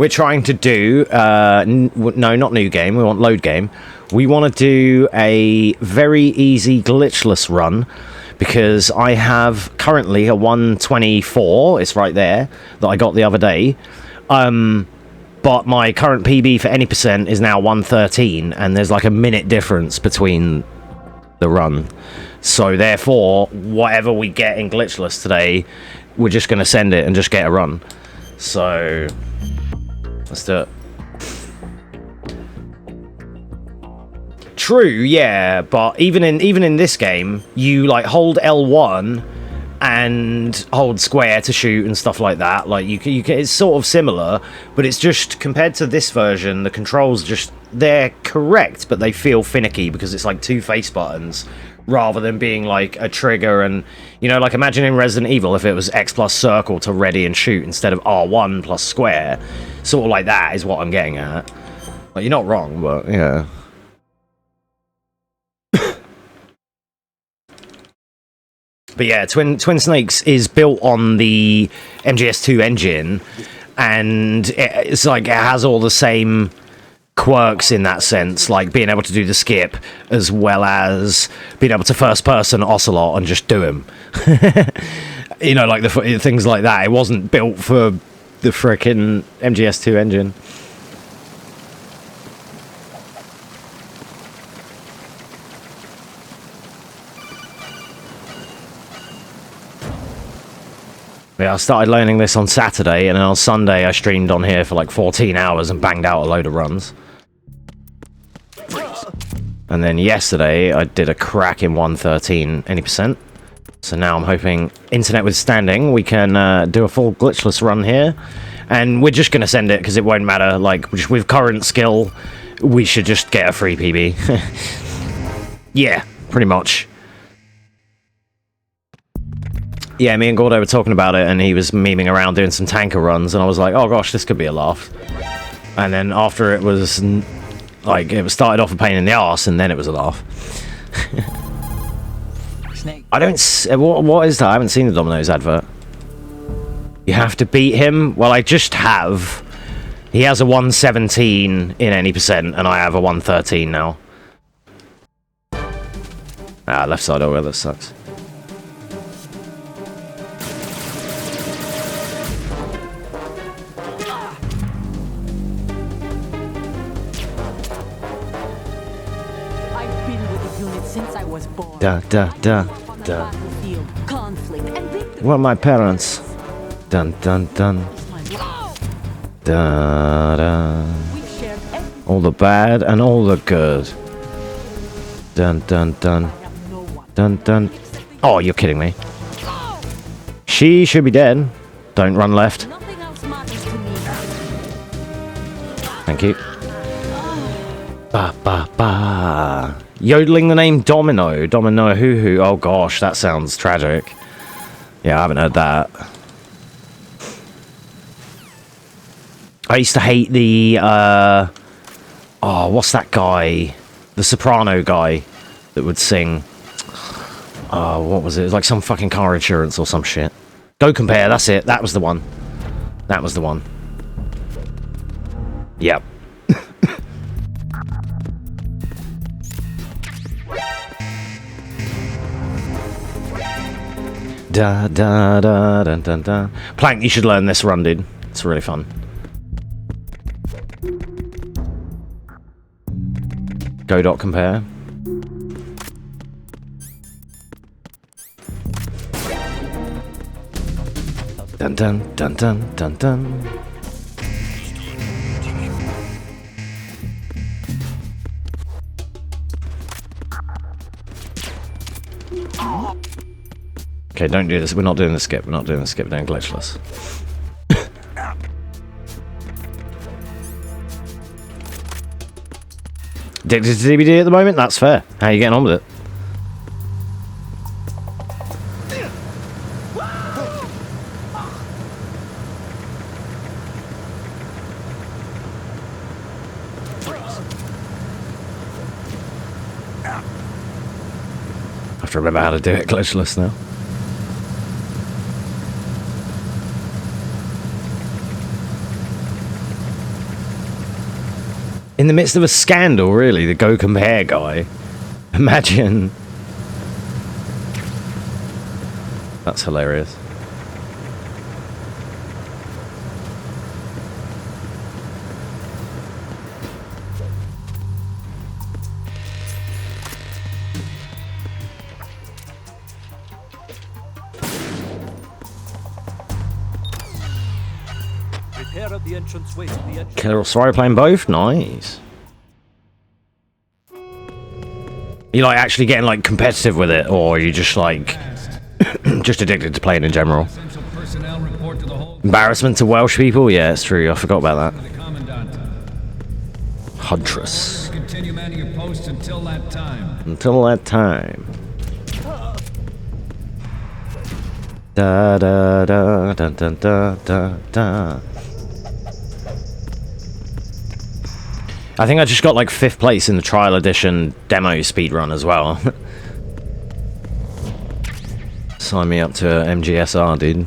we're trying to do, no, not new game, we want load game. We want to do a very easy glitchless run, because I have currently a 124, it's right there, that I got the other day. But my current PB for any percent is now 113, and there's like a minute difference between the run. So therefore, whatever we get in glitchless today, we're just going to send it and just get a run. So let's do it. True, yeah, but even in this game, you like hold L1 and hold square to shoot and stuff like that. Like you can, it's sort of similar, but it's just compared to this version, the controls just, they're correct, but they feel finicky because it's like two face buttons rather than being like a trigger. And you know, like imagine in Resident Evil if it was X plus circle to ready and shoot instead of R1 plus square. Sort of like that is what I'm getting at. Like, you're not wrong, but yeah. But yeah, Twin Snakes is built on the MGS2 engine, and it's like it has all the same quirks in that sense, like being able to do the skip as well as being able to first person Ocelot and just do him. You know, like the things like that. It wasn't built for the frickin' MGS2 engine. Yeah, I started learning this on Saturday, and then on Sunday I streamed on here for like 14 hours and banged out a load of runs. And then yesterday I did a crack in 113 any percent. So now I'm hoping, internet withstanding, we can do a full glitchless run here. And we're just going to send it because it won't matter. Like, just with current skill, we should just get a free PB. Yeah, pretty much. Yeah, me and Gordo were talking about it, and he was memeing around doing some tanker runs, and I was like, oh gosh, this could be a laugh. And then after it was, like, it started off a pain in the arse, and then it was a laugh. I don't... What is that? I haven't seen the Domino's advert. You have to beat him? Well, I just have. He has a 117 in any percent, and I have a 113 now. Ah, left side over, that sucks. Da da da da. Well, my parents. Dun dun dun. Da da. All the bad and all the good. Dun dun dun. Dun dun. Oh, you're kidding me. She should be dead. Don't run left. Thank you. Ba ba ba. Yodeling the name Domino. Domino hoo hoo. Oh gosh, that sounds tragic. Yeah, I haven't heard that. I used to hate the oh, what's that guy? The soprano guy that would sing. Oh, what was it? It was like some fucking car insurance or some shit. Go Compare, that's it. That was the one. That was the one. Yep. Da da da da da da. Plank, you should learn this run, dude. It's really fun. Go compare. Dun dun dun dun dun dun. Okay, don't do this. We're not doing the skip. We're not doing the skip. We're doing glitchless. Addicted to DBD at the moment? That's fair. How are you getting on with it? I have to remember how to do it glitchless now. In the midst of a scandal, really, the Go Compare guy. Imagine. That's hilarious. The entrance way to the entrance. Killer, sorry, playing both. Nice. You like actually getting like competitive with it, or are you just like just addicted to playing in general? Embarrassment to Welsh people? Yeah, it's true. I forgot about that. Huntress. Continue manning your post until that time. Until that time. Da da da da da da da da. I think I just got like 5th place in the trial edition demo speedrun as well. Sign me up to a MGSR, dude.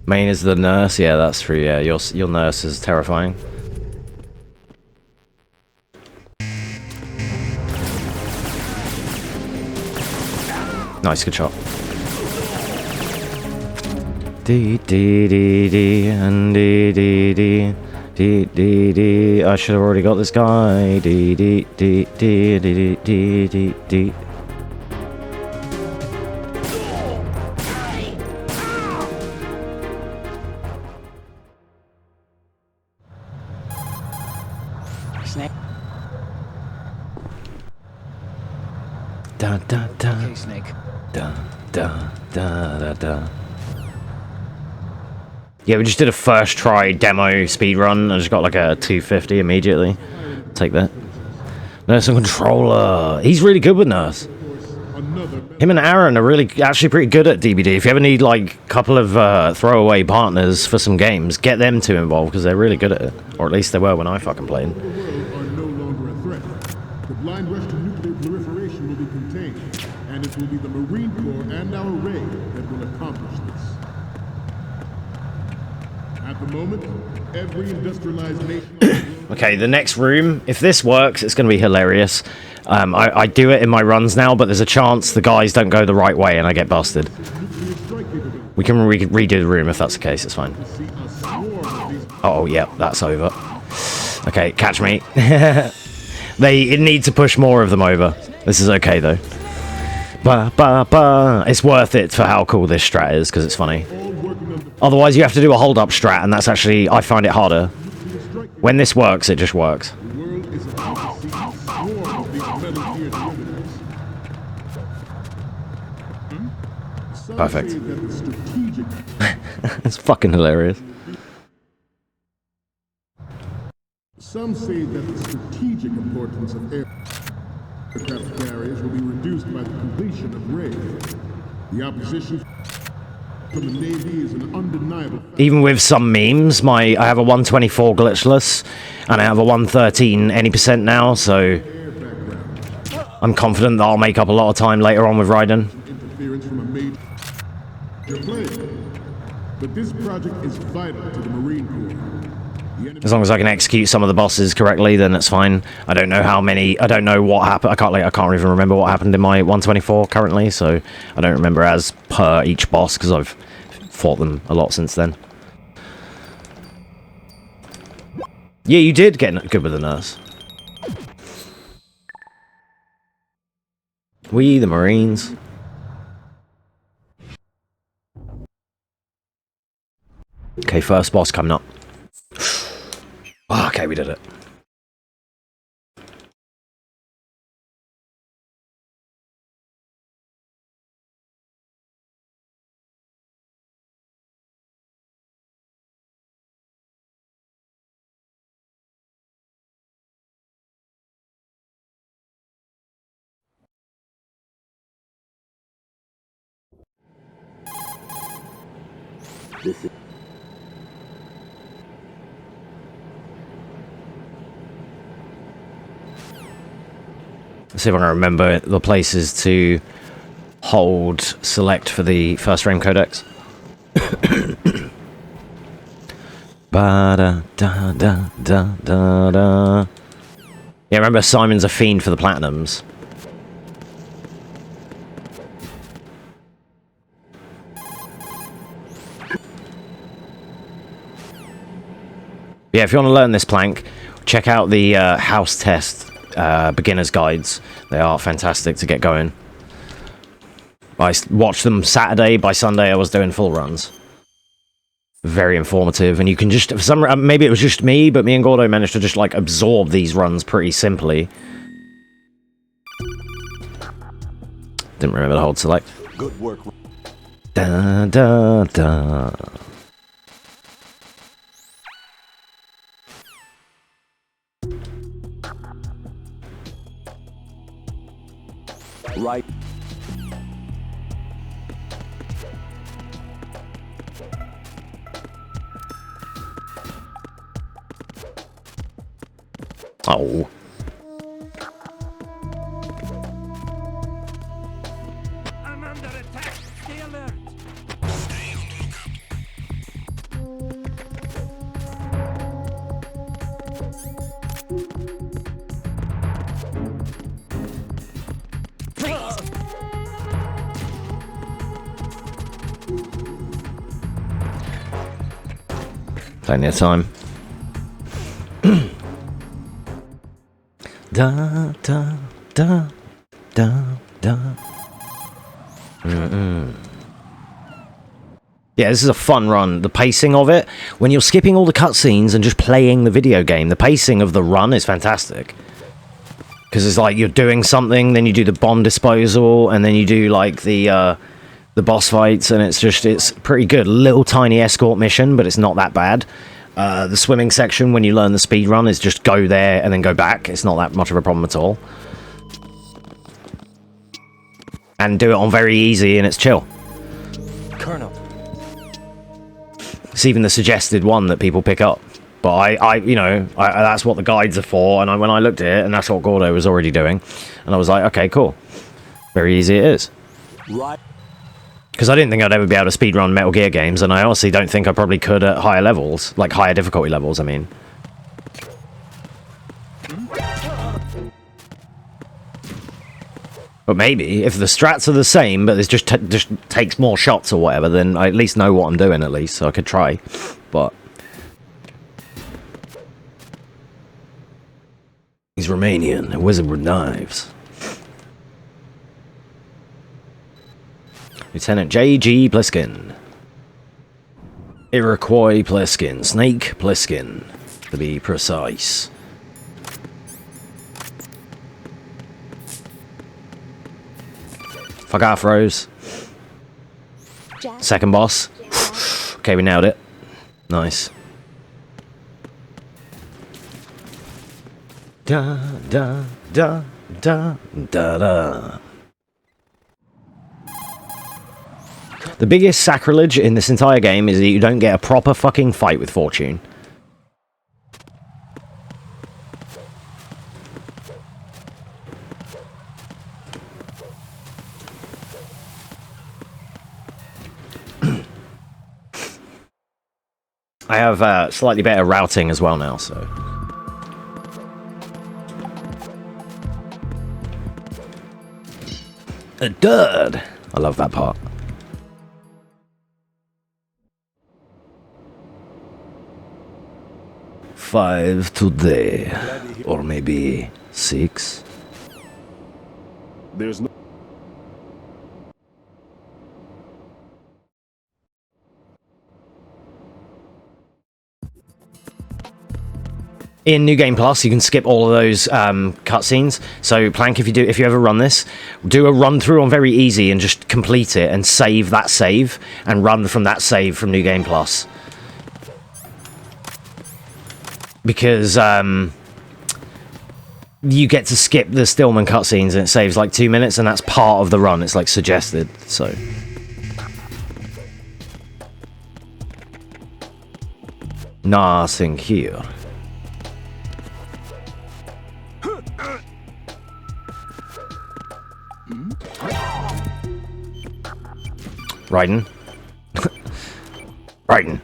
Main is the nurse, yeah, that's true. Yeah, your nurse is terrifying. Nice, good shot. Dee dee dee dee and dee dee dee dee dee dee. I should have already got this guy. Dee dee dee dee dee dee dee dee. Snake. Da da da. Okay, Snake. Da da da da da. Yeah, we just did a first try demo speedrun. I just got like a 250 immediately. Take that. Nurse and controller. He's really good with Nurse. Him and Aaron are really actually pretty good at DBD. If you ever need like a couple of throwaway partners for some games, get them two involved because they're really good at it. Or at least they were when I fucking played. Are no longer a threat. The blind rush to nuclear proliferation will be contained, and it will be the Marine Corps and our raid that will accomplish this. At the moment, every industrialized nation... Okay, the next room, if this works, it's going to be hilarious. I do it in my runs now, but there's a chance the guys don't go the right way and I get busted. We can redo the room if that's the case, it's fine. Oh, yeah, that's over. Okay, catch me. They need to push more of them over. This is okay, though. Ba, ba, ba. It's worth it for how cool this strat is, because it's funny. Otherwise, you have to do a hold-up strat, and that's actually... I find it harder. When this works, it just works. Perfect. It's fucking hilarious. Some say that the strategic importance of aircraft carriers will be reduced by the completion of raid. The opposition from the Navy is an undeniable fact. Even with some memes, I have a 124 glitchless, and I have a 113 any percent now, so I'm confident that I'll make up a lot of time later on with Raiden. Interference from a major plane. But this project is vital to the Marine Corps. As long as I can execute some of the bosses correctly, then it's fine. I don't know how many. I don't know what happened. I can't even remember what happened in my 124 currently, so I don't remember as per each boss because I've fought them a lot since then. Yeah, you did get good with the nurse. We, the Marines. Okay, first boss coming up. Oh, okay, we did it. Let's see if I can remember the places to hold select for the first frame codecs. Ba da da da da da da. Yeah, remember Simon's a fiend for the platinums. Yeah, if you want to learn this plank, check out the house test beginner's guides. They are fantastic to get going. I watched them Saturday. By Sunday, I was doing full runs. Very informative, and you can just, for some, maybe it was just me, but me and Gordo managed to just like absorb these runs pretty simply. Didn't remember to hold select. Good work. Da da da. Right. Oh. I'm under attack. Stay alert. Plenty of time. Da da da da da. Yeah, this is a fun run. The pacing of it, when you're skipping all the cutscenes and just playing the video game, the pacing of the run is fantastic. Because it's like you're doing something, then you do the bomb disposal, and then you do like the boss fights, and it's pretty good. Little tiny escort mission, but it's not that bad. The swimming section, when you learn the speed run, is just go there and then go back. It's not that much of a problem at all. And do it on very easy, and it's chill. Colonel. It's even the suggested one that people pick up. But that's what the guides are for, and when I looked at it, and that's what Gordo was already doing, and I was like, okay, cool. Very easy it is. Right. Because I didn't think I'd ever be able to speedrun Metal Gear games, and I honestly don't think I probably could at higher levels. Like, higher difficulty levels, I mean. But maybe, if the strats are the same, but it just takes more shots or whatever, then I at least know what I'm doing, at least, so I could try. But... he's Romanian, a wizard with knives. Lieutenant J.G. Pliskin. Iroquois Pliskin. Snake Pliskin, to be precise. Fuck off, Rose. Second boss. Okay, we nailed it. Nice. Da da da da da da. The biggest sacrilege in this entire game is that you don't get a proper fucking fight with Fortune. I have slightly better routing as well now, so... a dud! I love that part. Five today, or maybe 6. There's no... In New Game Plus, you can skip all of those cutscenes. So, Plank, if you ever run this, do a run through on very easy and just complete it and save that save and run from that save from New Game Plus. Because you get to skip the Stillman cutscenes and it saves like 2 minutes, and that's part of the run. It's like suggested. So nothing here. Raiden. Raiden.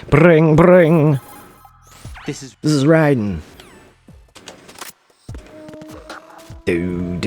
Bring. This is This is Raiden. Do.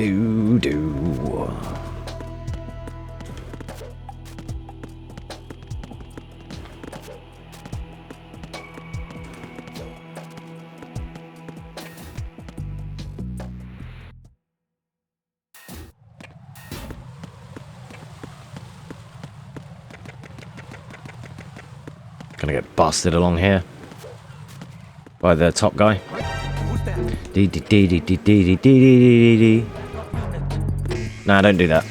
Gonna get busted along here by the top guy. who's that? Nah, don't do that.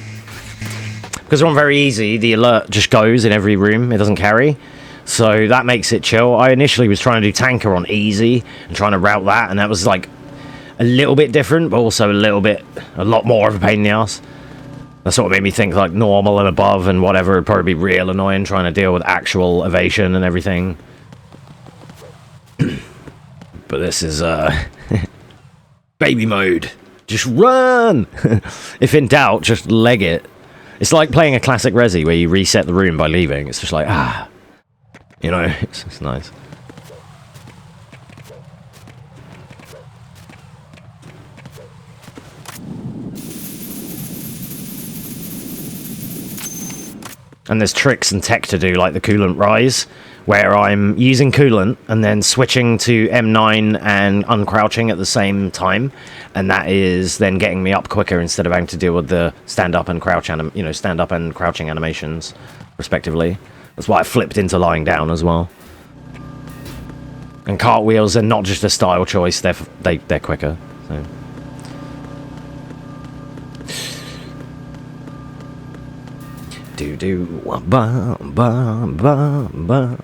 Because they're on very easy, the alert just goes in every room. It doesn't carry. So that makes it chill. I initially was trying to do tanker on easy and trying to route that, and that was like a little bit different, but also a lot more of a pain in the ass. That sort of made me think like normal and above and whatever would probably be real annoying trying to deal with actual evasion and everything. But this is baby mode. Just run! If in doubt, just leg it. It's like playing a classic Resi where you reset the room by leaving. It's just like, you know, it's nice. And there's tricks and tech to do, like the coolant rise, where I'm using coolant and then switching to M9 and uncrouching at the same time, and that is then getting me up quicker instead of having to deal with the stand up and crouch stand up and crouching animations, respectively. That's why I flipped into lying down as well. And cartwheels are not just a style choice; they're quicker. So. Do ba ba ba ba.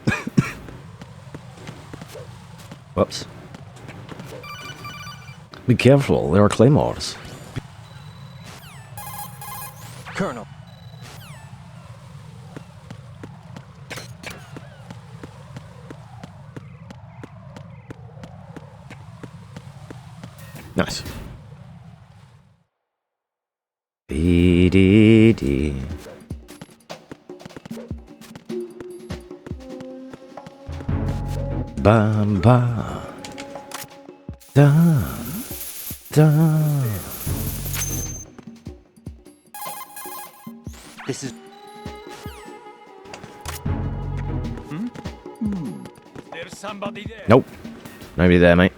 Whoops. Be careful, there are claymores. Colonel. Nice. Dee. Ba ba da da. This is. There's somebody there. Nope. Nobody there, mate.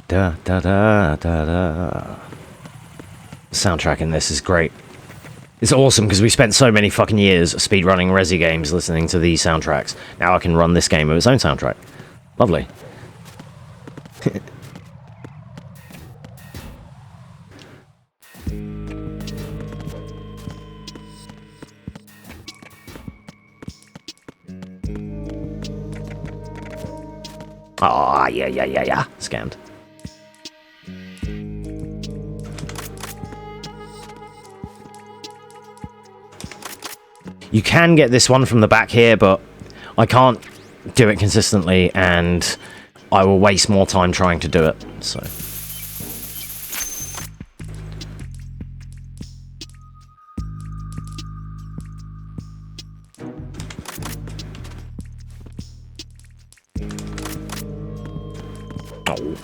Da da da da da. The soundtrack in this is great. It's awesome because we spent so many fucking years speedrunning Resi games listening to these soundtracks. Now I can run this game with its own soundtrack. Lovely. Ah, yeah. Scammed. You can get this one from the back here, but I can't do it consistently, and I will waste more time trying to do it, so... Oh.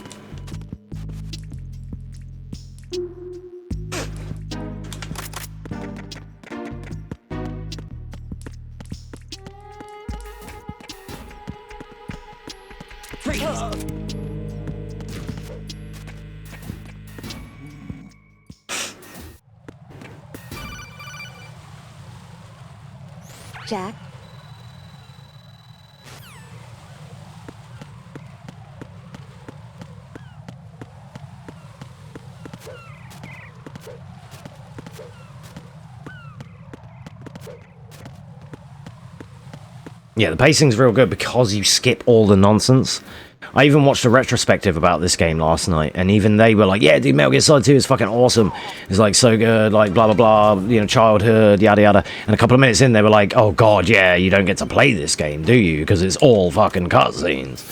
Jack? Yeah, the pacing's real good because you skip all the nonsense. I even watched a retrospective about this game last night, and even they were like, yeah, dude, Metal Gear Solid 2 is fucking awesome. It's like so good, like blah, blah, blah, you know, childhood, yada, yada. And a couple of minutes in, they were like, oh god, yeah, you don't get to play this game, do you? Because it's all fucking cutscenes.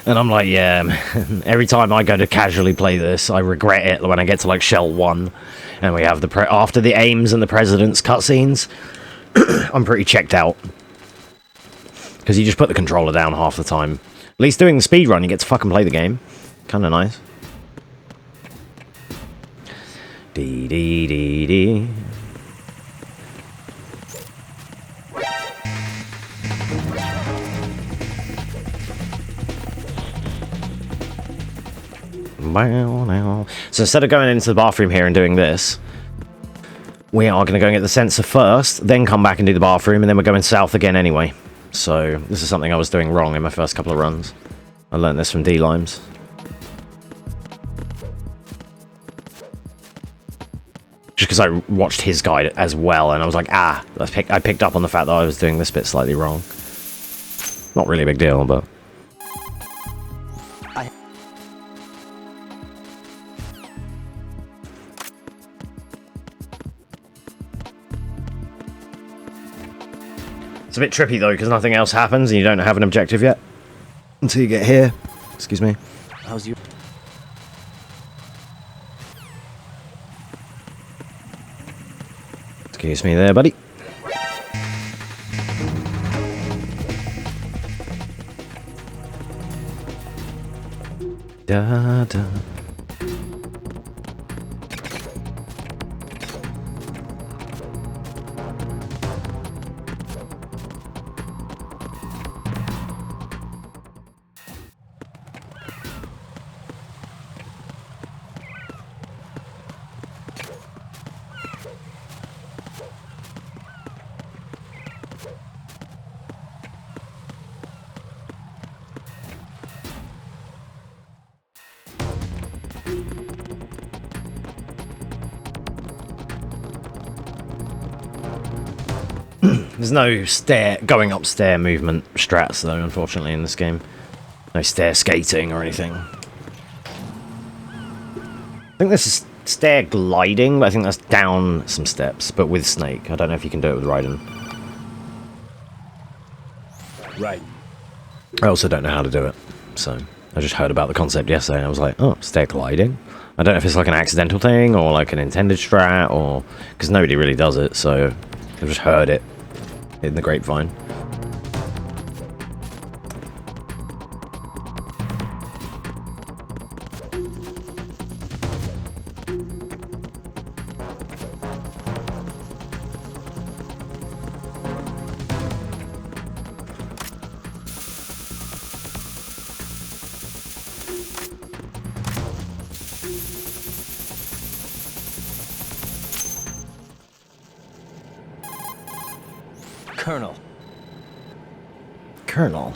And I'm like, yeah, man. Every time I go to casually play this, I regret it when I get to like Shell 1 and we have the after the aims and the president's cutscenes. I'm pretty checked out. Because you just put the controller down half the time. At least doing the speedrun, you get to fucking play the game. Kind of nice. Dee dee dee dee. So instead of going into the bathroom here and doing this, we are going to go and get the sensor first, then come back and do the bathroom, and then we're going south again anyway. So this is something I was doing wrong in my first couple of runs. I learned this from D-Limes. Just because I watched his guide as well, and I was like, I picked up on the fact that I was doing this bit slightly wrong. Not really a big deal, but... It's a bit trippy though, because nothing else happens and you don't have an objective yet. Until you get here. Excuse me. How's you? Excuse me there, buddy. Da da. There's no going up stair movement strats though, unfortunately, in this game. No stair skating or anything. I think this is stair gliding, but I think that's down some steps, but with Snake. I don't know if you can do it with Raiden. Right. I also don't know how to do it, so I just heard about the concept yesterday and I was like, oh, stair gliding? I don't know if it's like an accidental thing or like an intended strat, or because nobody really does it, so I've just heard it in the grapevine. Colonel. Colonel.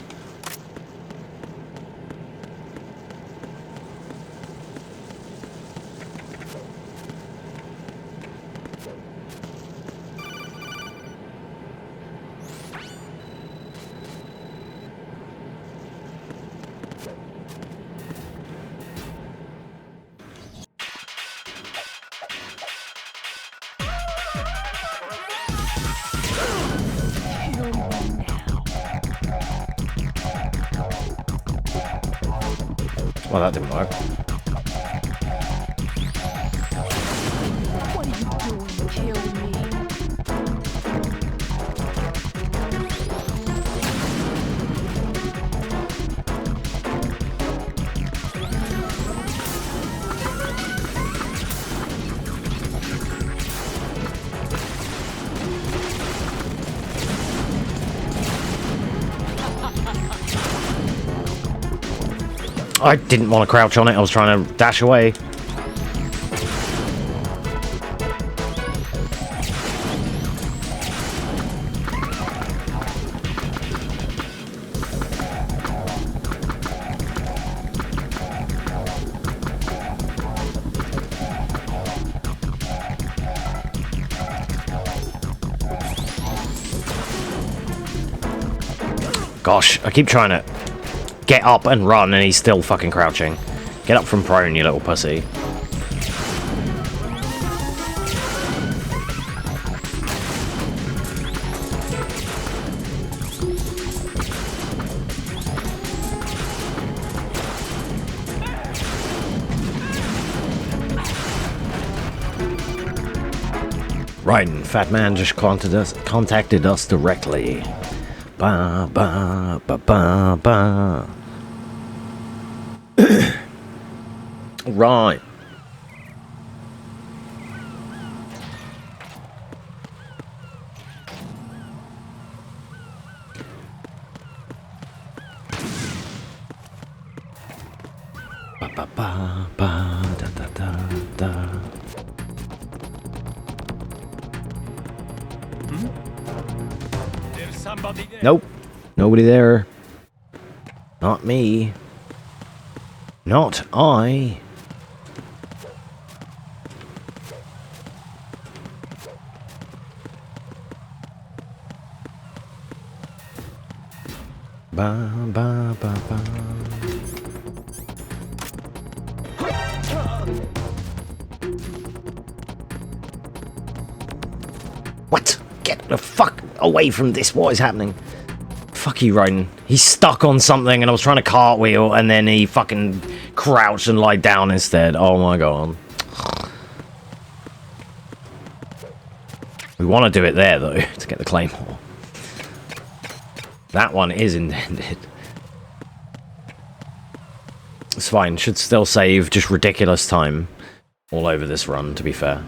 Well, that didn't work. What are you doing? Kill me. I didn't want to crouch on it, I was trying to dash away. Gosh, I keep trying to get up and run and he's still fucking crouching. Get up from prone, you little pussy. Right, Fat Man just contacted us directly. Ba ba ba ba ba. Right. Ba ba ba ba da da da da. There's somebody there. Nope. Nobody there. Not me. Not I. Ba ba ba ba. What? Get the fuck away from this. What is happening? Fuck you, Ryden. He's stuck on something and I was trying to cartwheel and then he fucking crouched and lied down instead. Oh my god. We want to do it there though, to get the claymore. That one is intended. It's fine. Should still save just ridiculous time all over this run, to be fair.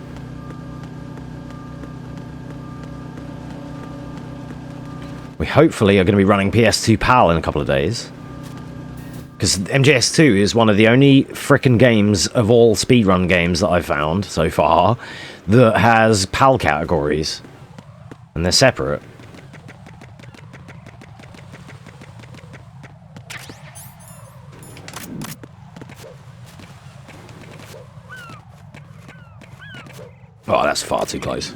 We hopefully are going to be running PS2 PAL in a couple of days. Because MGS2 is one of the only frickin' games of all speedrun games that I've found so far that has PAL categories. And they're separate. Oh, that's far too close.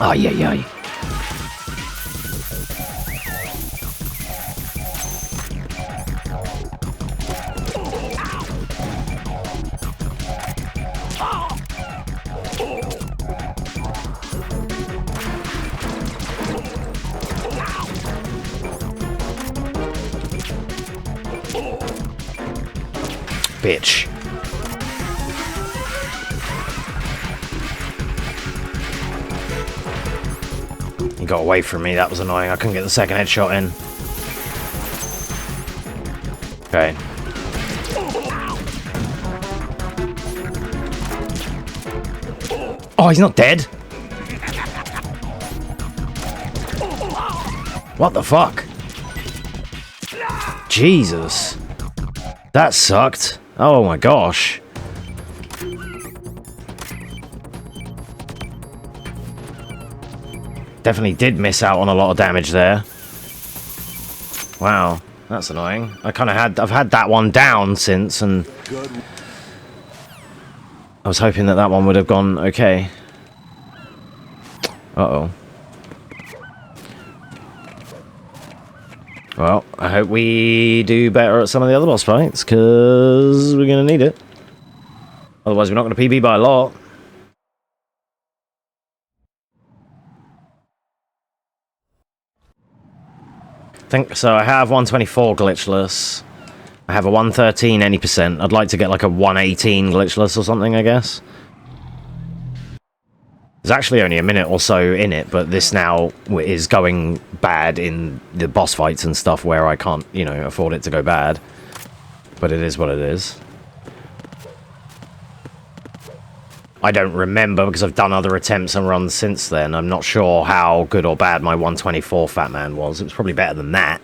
Oh, yeah. Bitch. He got away from me, that was annoying. I couldn't get the second headshot in. Okay. Oh, he's not dead? What the fuck? Jesus. That sucked. Oh my gosh. Definitely did miss out on a lot of damage there. Wow, that's annoying. I've had that one down since, and I was hoping that that one would have gone okay. Uh-oh. Well, I hope we do better at some of the other boss fights, because we're going to need it. Otherwise, we're not going to PB by a lot. So I have 124 glitchless. I have a 113 any percent. I'd like to get like a 118 glitchless or something, I guess. There's actually only a minute or so in it, but this now is going bad in the boss fights and stuff where I can't, you know, afford it to go bad. But it is what it is. I don't remember because I've done other attempts and runs since then. I'm not sure how good or bad my 124 Fat Man was. It was probably better than that.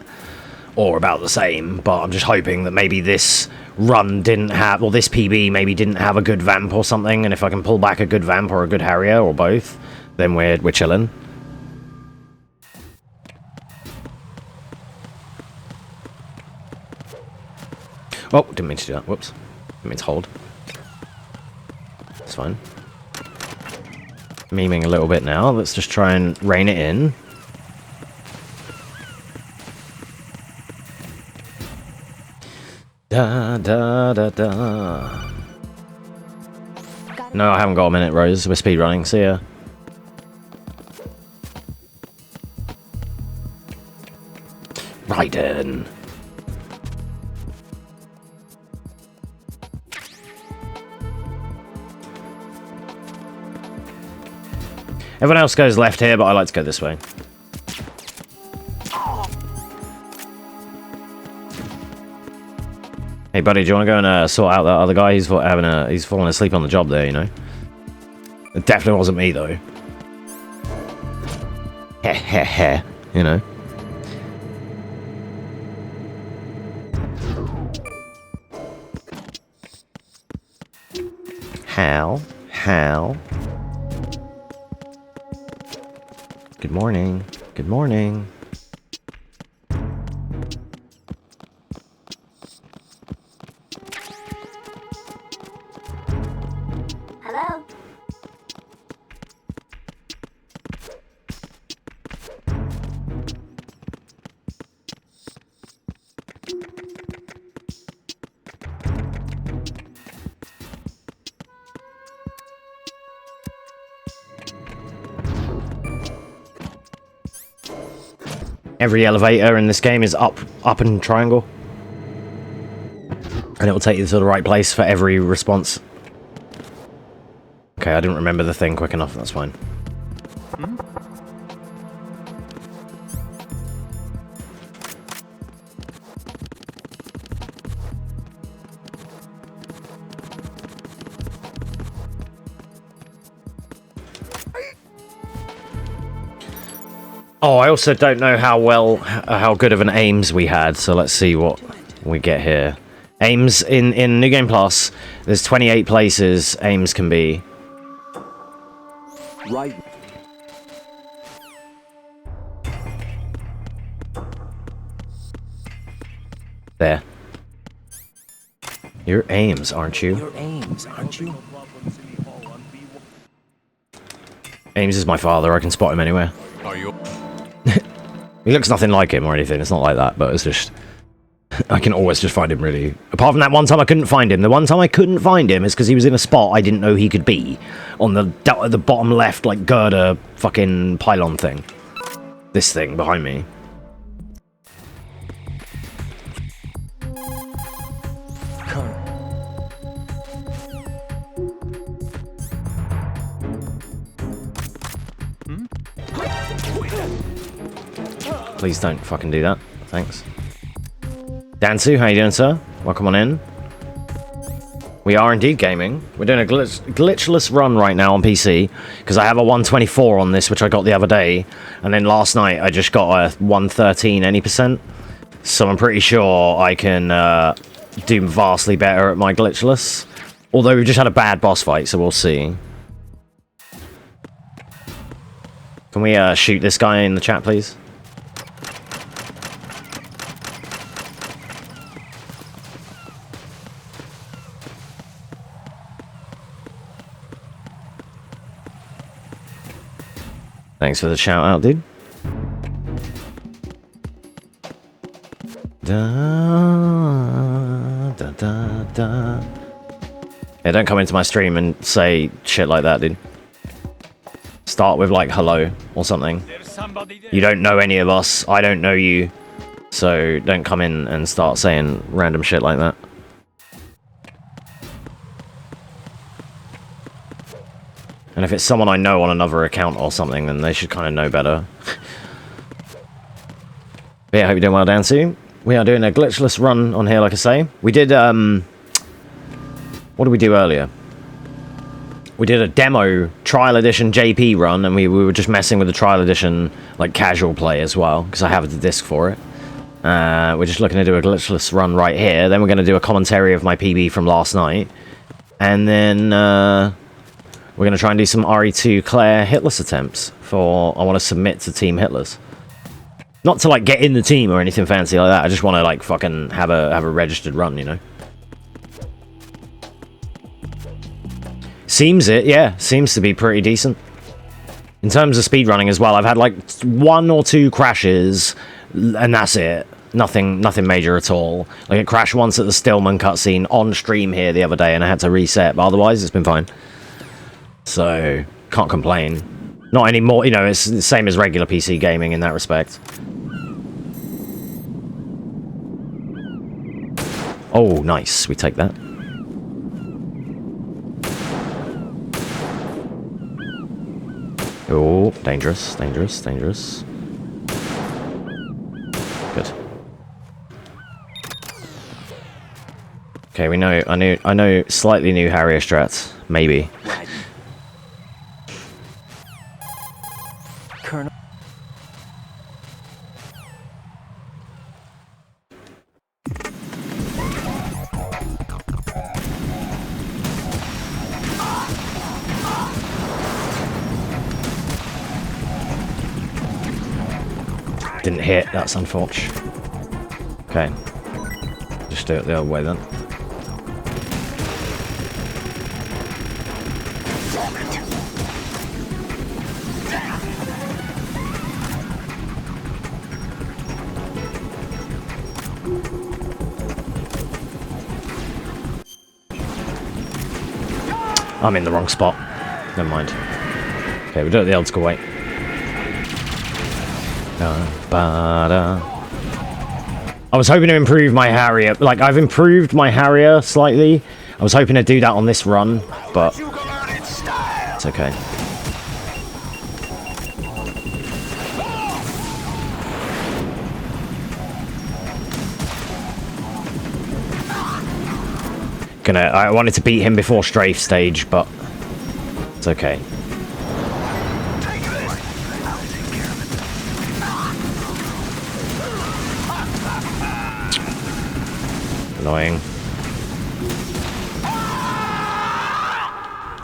Or about the same, but I'm just hoping that maybe this run didn't have, or this PB maybe didn't have a good vamp or something, and if I can pull back a good vamp or a good Harrier, or both, then we're chilling. Oh, didn't mean to do that, whoops. Didn't mean to hold. It's fine. Memeing a little bit now, let's just try and rein it in. Da da da da. No, I haven't got a minute, Rose. We're speedrunning. See ya. Raiden. Everyone else goes left here, but I like to go this way. Hey, buddy, do you want to go and sort out that other guy? He's falling asleep on the job there, you know. It definitely wasn't me, though. Heh heh heh, you know. How? Good morning. Good morning. Hello? Every elevator in this game is up and triangle. And it will take you to the right place for every response. Okay, I didn't remember the thing quick enough, that's fine. Oh, I also don't know how good of an aims we had, so let's see what we get here. Aims in New Game Plus, there's 28 places aims can be. Right. There. You're aims, aren't you? Your aims, aren't you? Ames is my father, I can spot him anywhere. Are you? He looks nothing like him or anything, it's not like that, but it's just... I can always just find him, really. Apart from that one time I couldn't find him. The one time I couldn't find him is because he was in a spot I didn't know he could be. On the bottom left, like, girder fucking pylon thing. This thing behind me. Please don't fucking do that. Thanks. Dansu, how you doing, sir? Welcome on in. We are indeed gaming. We're doing a glitchless run right now on PC, because I have a 124 on this, which I got the other day, and then last night I just got a 113 any percent. So I'm pretty sure I can do vastly better at my glitchless. Although we've just had a bad boss fight, so we'll see. Can we shoot this guy in the chat, please? Thanks for the shout out, dude. Da, da, da, da. Yeah, don't come into my stream and say shit like that, dude. Start with, like, hello or something. There's somebody there. You don't know any of us. I don't know you. So don't come in and start saying random shit like that. And if it's someone I know on another account or something, then they should kind of know better. But yeah, I hope you're doing well, Dansu. We are doing a glitchless run on here, like I say. We did, what did we do earlier? We did a demo trial edition JP run, and we were just messing with the trial edition, like, casual play as well, because I have the disc for it. We're just looking to do a glitchless run right here. Then we're going to do a commentary of my PB from last night. And then, we're going to try and do some RE2 Claire hitless attempts for... I want to submit to Team Hitless. Not to, like, get in the team or anything fancy like that. I just want to, like, fucking have a registered run, you know? Seems it, yeah. Seems to be pretty decent. In terms of speedrunning as well, I've had, like, 1 or 2 crashes, and that's it. Nothing major at all. Like, it crashed once at the Stillman cutscene on stream here the other day, and I had to reset, but otherwise it's been fine. So, can't complain. Not anymore, you know, it's the same as regular PC gaming in that respect. Oh, nice. We take that. Oh, dangerous, dangerous, dangerous. Good. Okay, we know. I know slightly new Harrier strats. Maybe. Right. Colonel. Didn't hit. That's unfortunate. Okay. Just do it the other way then. I'm in the wrong spot. Never mind. Okay, we'll do it the old school way. I was hoping to improve my Harrier. Like, I've improved my Harrier slightly. I was hoping to do that on this run, but it's okay. I wanted to beat him before strafe stage, but it's okay. Annoying.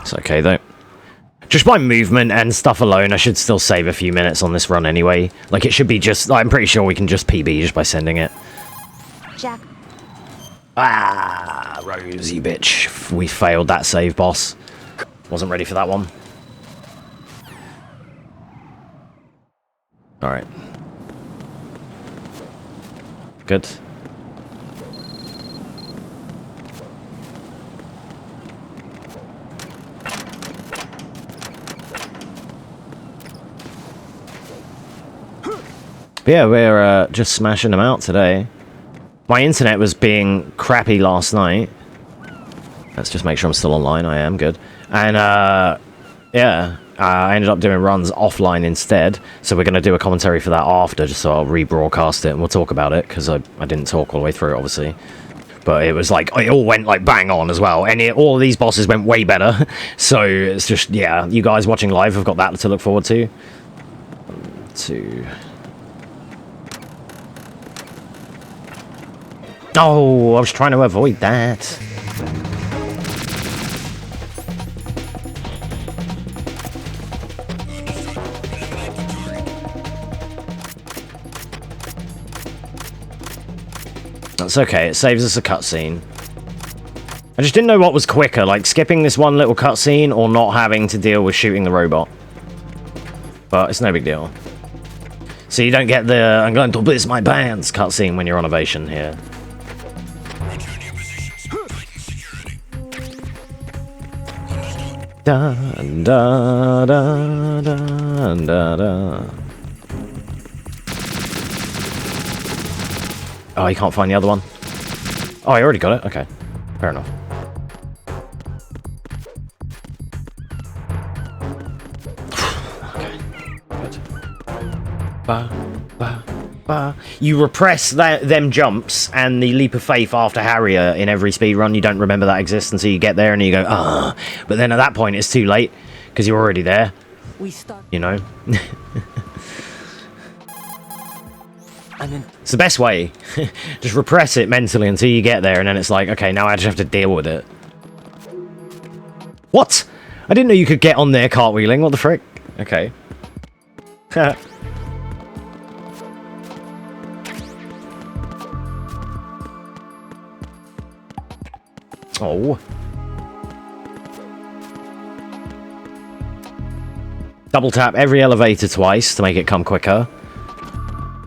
It's okay though. Just by movement and stuff alone, I should still save a few minutes on this run anyway. Like, it should be just... I'm pretty sure we can just PB just by sending it. Jack. Ah, Rosie bitch. We failed that save, boss. Wasn't ready for that one. Alright. Good. But yeah, we're just smashing them out today. My internet was being crappy last night. Let's just make sure I'm still online. I am, good. And, yeah, I ended up doing runs offline instead. So we're going to do a commentary for that after, just so I'll rebroadcast it and we'll talk about it, because I didn't talk all the way through it, obviously. But it was like, it all went like bang on as well. And all of these bosses went way better. So it's just, yeah, you guys watching live have got that to look forward to. 1, 2... Oh, I was trying to avoid that. That's okay, it saves us a cutscene. I just didn't know what was quicker, like skipping this one little cutscene or not having to deal with shooting the robot. But it's no big deal. So you don't get the I'm going to bliss my pants cutscene when you're on Ovation here. Da da da da da da. Oh, you can't find the other one. Oh, I already got it. Okay, fair enough. Okay, good. Ba ba ba. You repress them jumps and the leap of faith after Harrier in every speedrun. You don't remember that exists until you get there and you go, ah. But then at that point, it's too late because you're already there. You know? It's the best way. Just repress it mentally until you get there and then it's like, okay, now I just have to deal with it. What? I didn't know you could get on there cartwheeling. What the frick? Okay. Oh. Double tap every elevator twice to make it come quicker.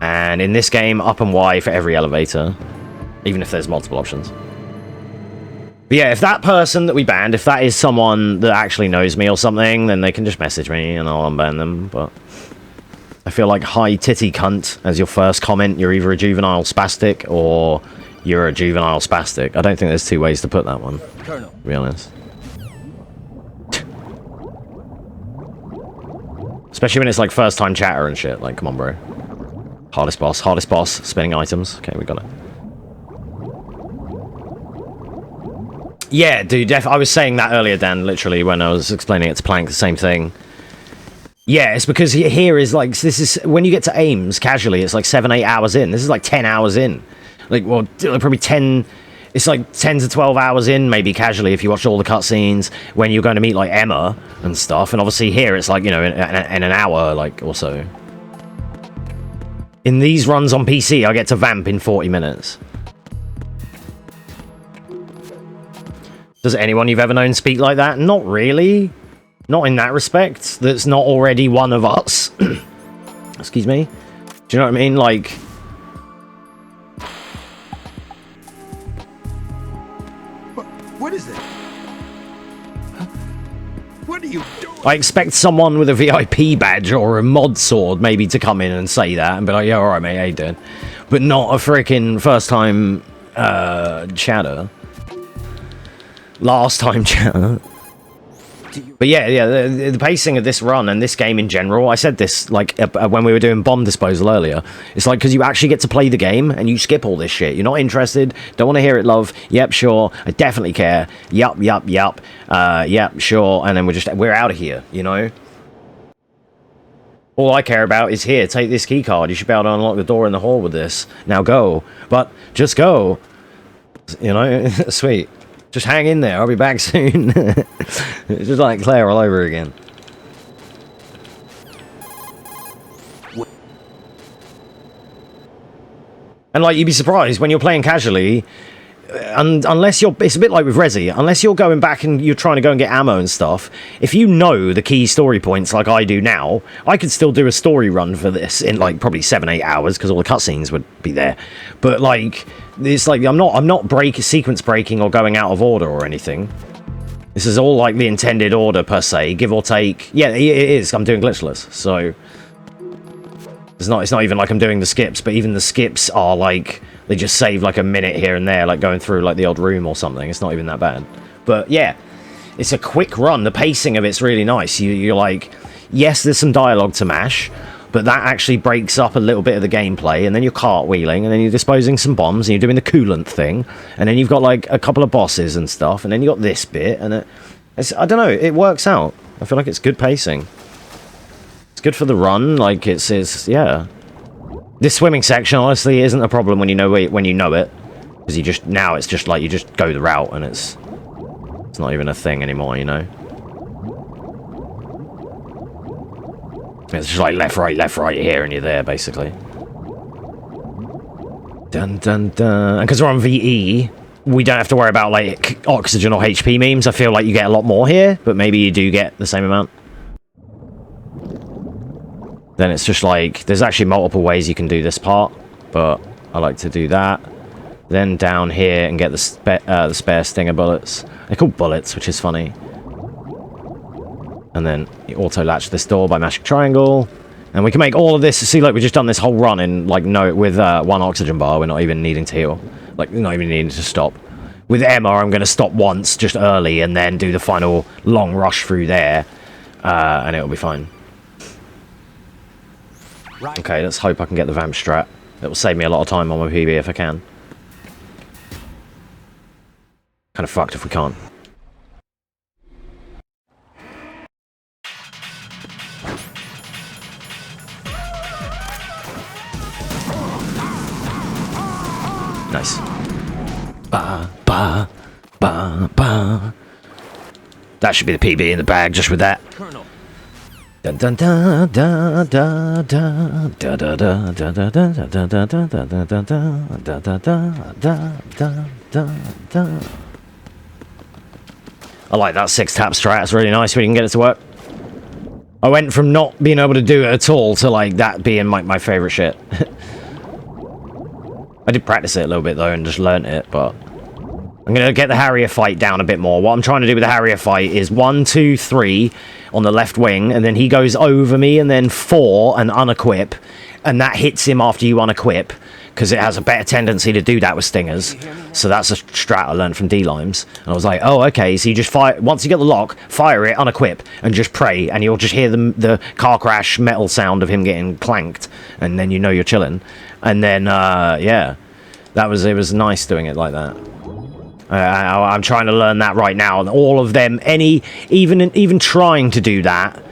And in this game, up and Y for every elevator. Even if there's multiple options. But yeah, if that person that we banned, if that is someone that actually knows me or something, then they can just message me and I'll unban them. But I feel like hi titty cunt as your first comment. You're either a juvenile spastic or you're a juvenile spastic. I don't think there's two ways to put that one, Colonel. to be honest. Especially when it's like first time chatter and shit. Like, come on, bro. Hardest boss, spinning items. Okay, we got it. Yeah, dude, I was saying that earlier, Dan, literally, when I was explaining it to Plank, the same thing. Yeah, it's because here is like, this is, when you get to Ames casually, it's like 7-8 hours in. This is like 10 hours in. Like, well, probably 10, it's like 10 to 12 hours in, maybe casually, if you watch all the cutscenes, when you're going to meet like Emma and stuff. And obviously here it's like, you know, in an hour, like, or so. In these runs on PC, I get to vamp in 40 minutes. Does anyone you've ever known speak like that? Not really. Not in that respect. That's not already one of us. Excuse me. Do you know what I mean? Like... What is it? What are you doing? I expect someone with a VIP badge or a mod sword maybe to come in and say that and be like, yeah, alright mate, how you doing? But not a freaking first time chatter. Last time chatter. But yeah, the pacing of this run and this game in general, I said this like when we were doing bomb disposal earlier, it's like because you actually get to play the game and you skip all this shit. You're not interested, don't want to hear it, love. Yep, sure, I definitely care. Yup, yep, sure, and then we're out of here, you know? All I care about is here, take this key card. You should be able to unlock the door in the hall with this. Now go. But just go. You know? Sweet. Just hang in there, I'll be back soon. It's just like Claire all over again. And like, you'd be surprised when you're playing casually, and unless you're, it's a bit like with Resi, unless you're going back and you're trying to go and get ammo and stuff, if you know the key story points like I do now, I could still do a story run for this in like probably 7-8 hours because all the cutscenes would be there. But like, it's like I'm not sequence breaking or going out of order or anything. This is all like the intended order per se, give or take. Yeah, it is. I'm doing glitchless, so it's not even like I'm doing the skips, but even the skips are like, they just save like a minute here and there, like going through like the odd room or something. It's not even that bad. But yeah, it's a quick run. The pacing of it's really nice. You're like, yes, there's some dialogue to mash, but that actually breaks up a little bit of the gameplay, and then you're cartwheeling, and then you're disposing some bombs, and you're doing the coolant thing, and then you've got like a couple of bosses and stuff, and then you got this bit, and I don't know, it works out. I feel like it's good pacing. It's good for the run, like it's yeah. This swimming section honestly isn't a problem when you know it, because it's just like you just go the route, and it's not even a thing anymore, you know. It's just like left, right here, and you're there, basically. Dun, dun, dun. And because we're on VE, we don't have to worry about, like, oxygen or HP memes. I feel like you get a lot more here, but maybe you do get the same amount. Then it's just like, there's actually multiple ways you can do this part, but I like to do that. Then down here and get the spare stinger bullets. They're called bullets, which is funny. And then you auto-latch this door by mashing triangle. And we can make all of this... See, like, we've just done this whole run in, like, with one oxygen bar. We're not even needing to heal. Like, not even needing to stop. With Emma, I'm going to stop once, just early, and then do the final long rush through there. And it'll be fine. Right. Okay, let's hope I can get the vamp strat. It will save me a lot of time on my PB if I can. Kind of fucked if we can't. Nice. Ba, ba, ba, ba. That should be the PB in the bag, just with that. Colonel. Dun dun dun dun dun dun dun dun dun dun dun dun dun dun dun dun dun. I like that 6-tap strat. It's really nice when you can get it to work. I went from not being able to do it at all to like that being my favorite shit. I did practice it a little bit though and just learnt it, but I'm gonna get the Harrier fight down a bit more. What I'm trying to do with the Harrier fight is 1, 2, 3 on the left wing, and then he goes over me, and then 4 and unequip, and that hits him after you unequip. because it has a better tendency to do that with stingers. So that's a strat I learned from D-Limes. And I was like, oh, okay, so you just fire... Once you get the lock, fire it, unequip, and just pray, and you'll just hear the car crash metal sound of him getting clanked, and then you know you're chilling. And then, yeah, it was nice doing it like that. I'm trying to learn that right now, and all of them, even trying to do that,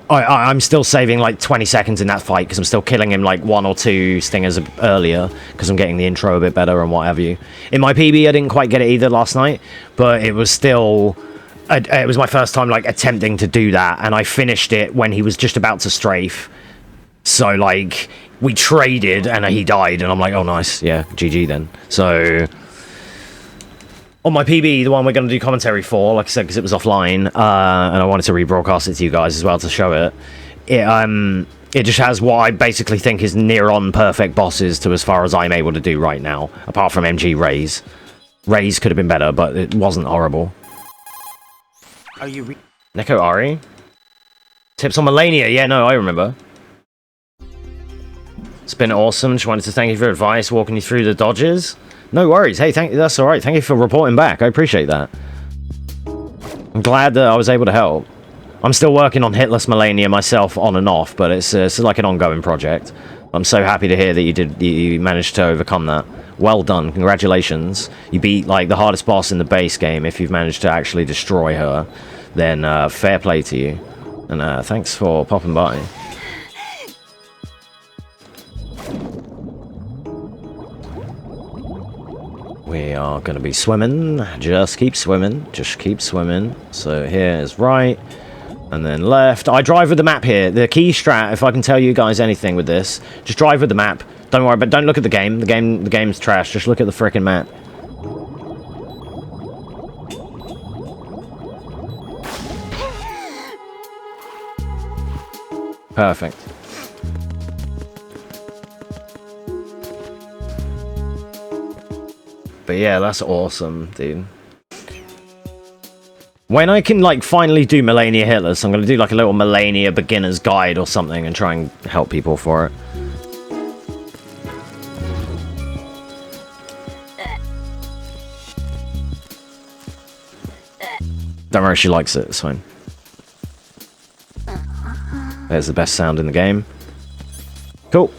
I'm still saving like 20 seconds in that fight because I'm still killing him like 1 or 2 stingers earlier because I'm getting the intro a bit better and what have you. In my PB, I didn't quite get it either last night, but it was still... It was my first time like attempting to do that, and I finished it when he was just about to strafe. So like, we traded and he died, and I'm like, oh nice, yeah, GG then. So... On my PB, the one we're going to do commentary for, like I said, because it was offline, and I wanted to rebroadcast it to you guys as well to show it. It just has what I basically think is near-on perfect bosses to as far as I'm able to do right now, apart from MG Rays. Rays could have been better, but it wasn't horrible. Are you Neko Ari? Tips on Melania? Yeah, no, I remember. It's been awesome. Just wanted to thank you for your advice, walking you through the dodges. No worries. Hey, that's all right. Thank you for reporting back. I appreciate that. I'm glad that I was able to help. I'm still working on Hitless Melania myself on and off, but it's like an ongoing project. I'm so happy to hear that you managed to overcome that. Well done. Congratulations. You beat like the hardest boss in the base game. If you've managed to actually destroy her, then fair play to you. And thanks for popping by. We are going to be swimming. Just keep swimming. Just keep swimming. So here is right. And then left. I drive with the map here. The key strat, if I can tell you guys anything with this, just drive with the map. Don't worry, but don't look at the game. The game's trash. Just look at the frickin' map. Perfect. But yeah, that's awesome, dude. When I can, like, finally do Melania Hitless, I'm going to do, like, a little Melania beginner's guide or something and try and help people for it. Don't worry, she likes it. It's fine. There's the best sound in the game. Cool.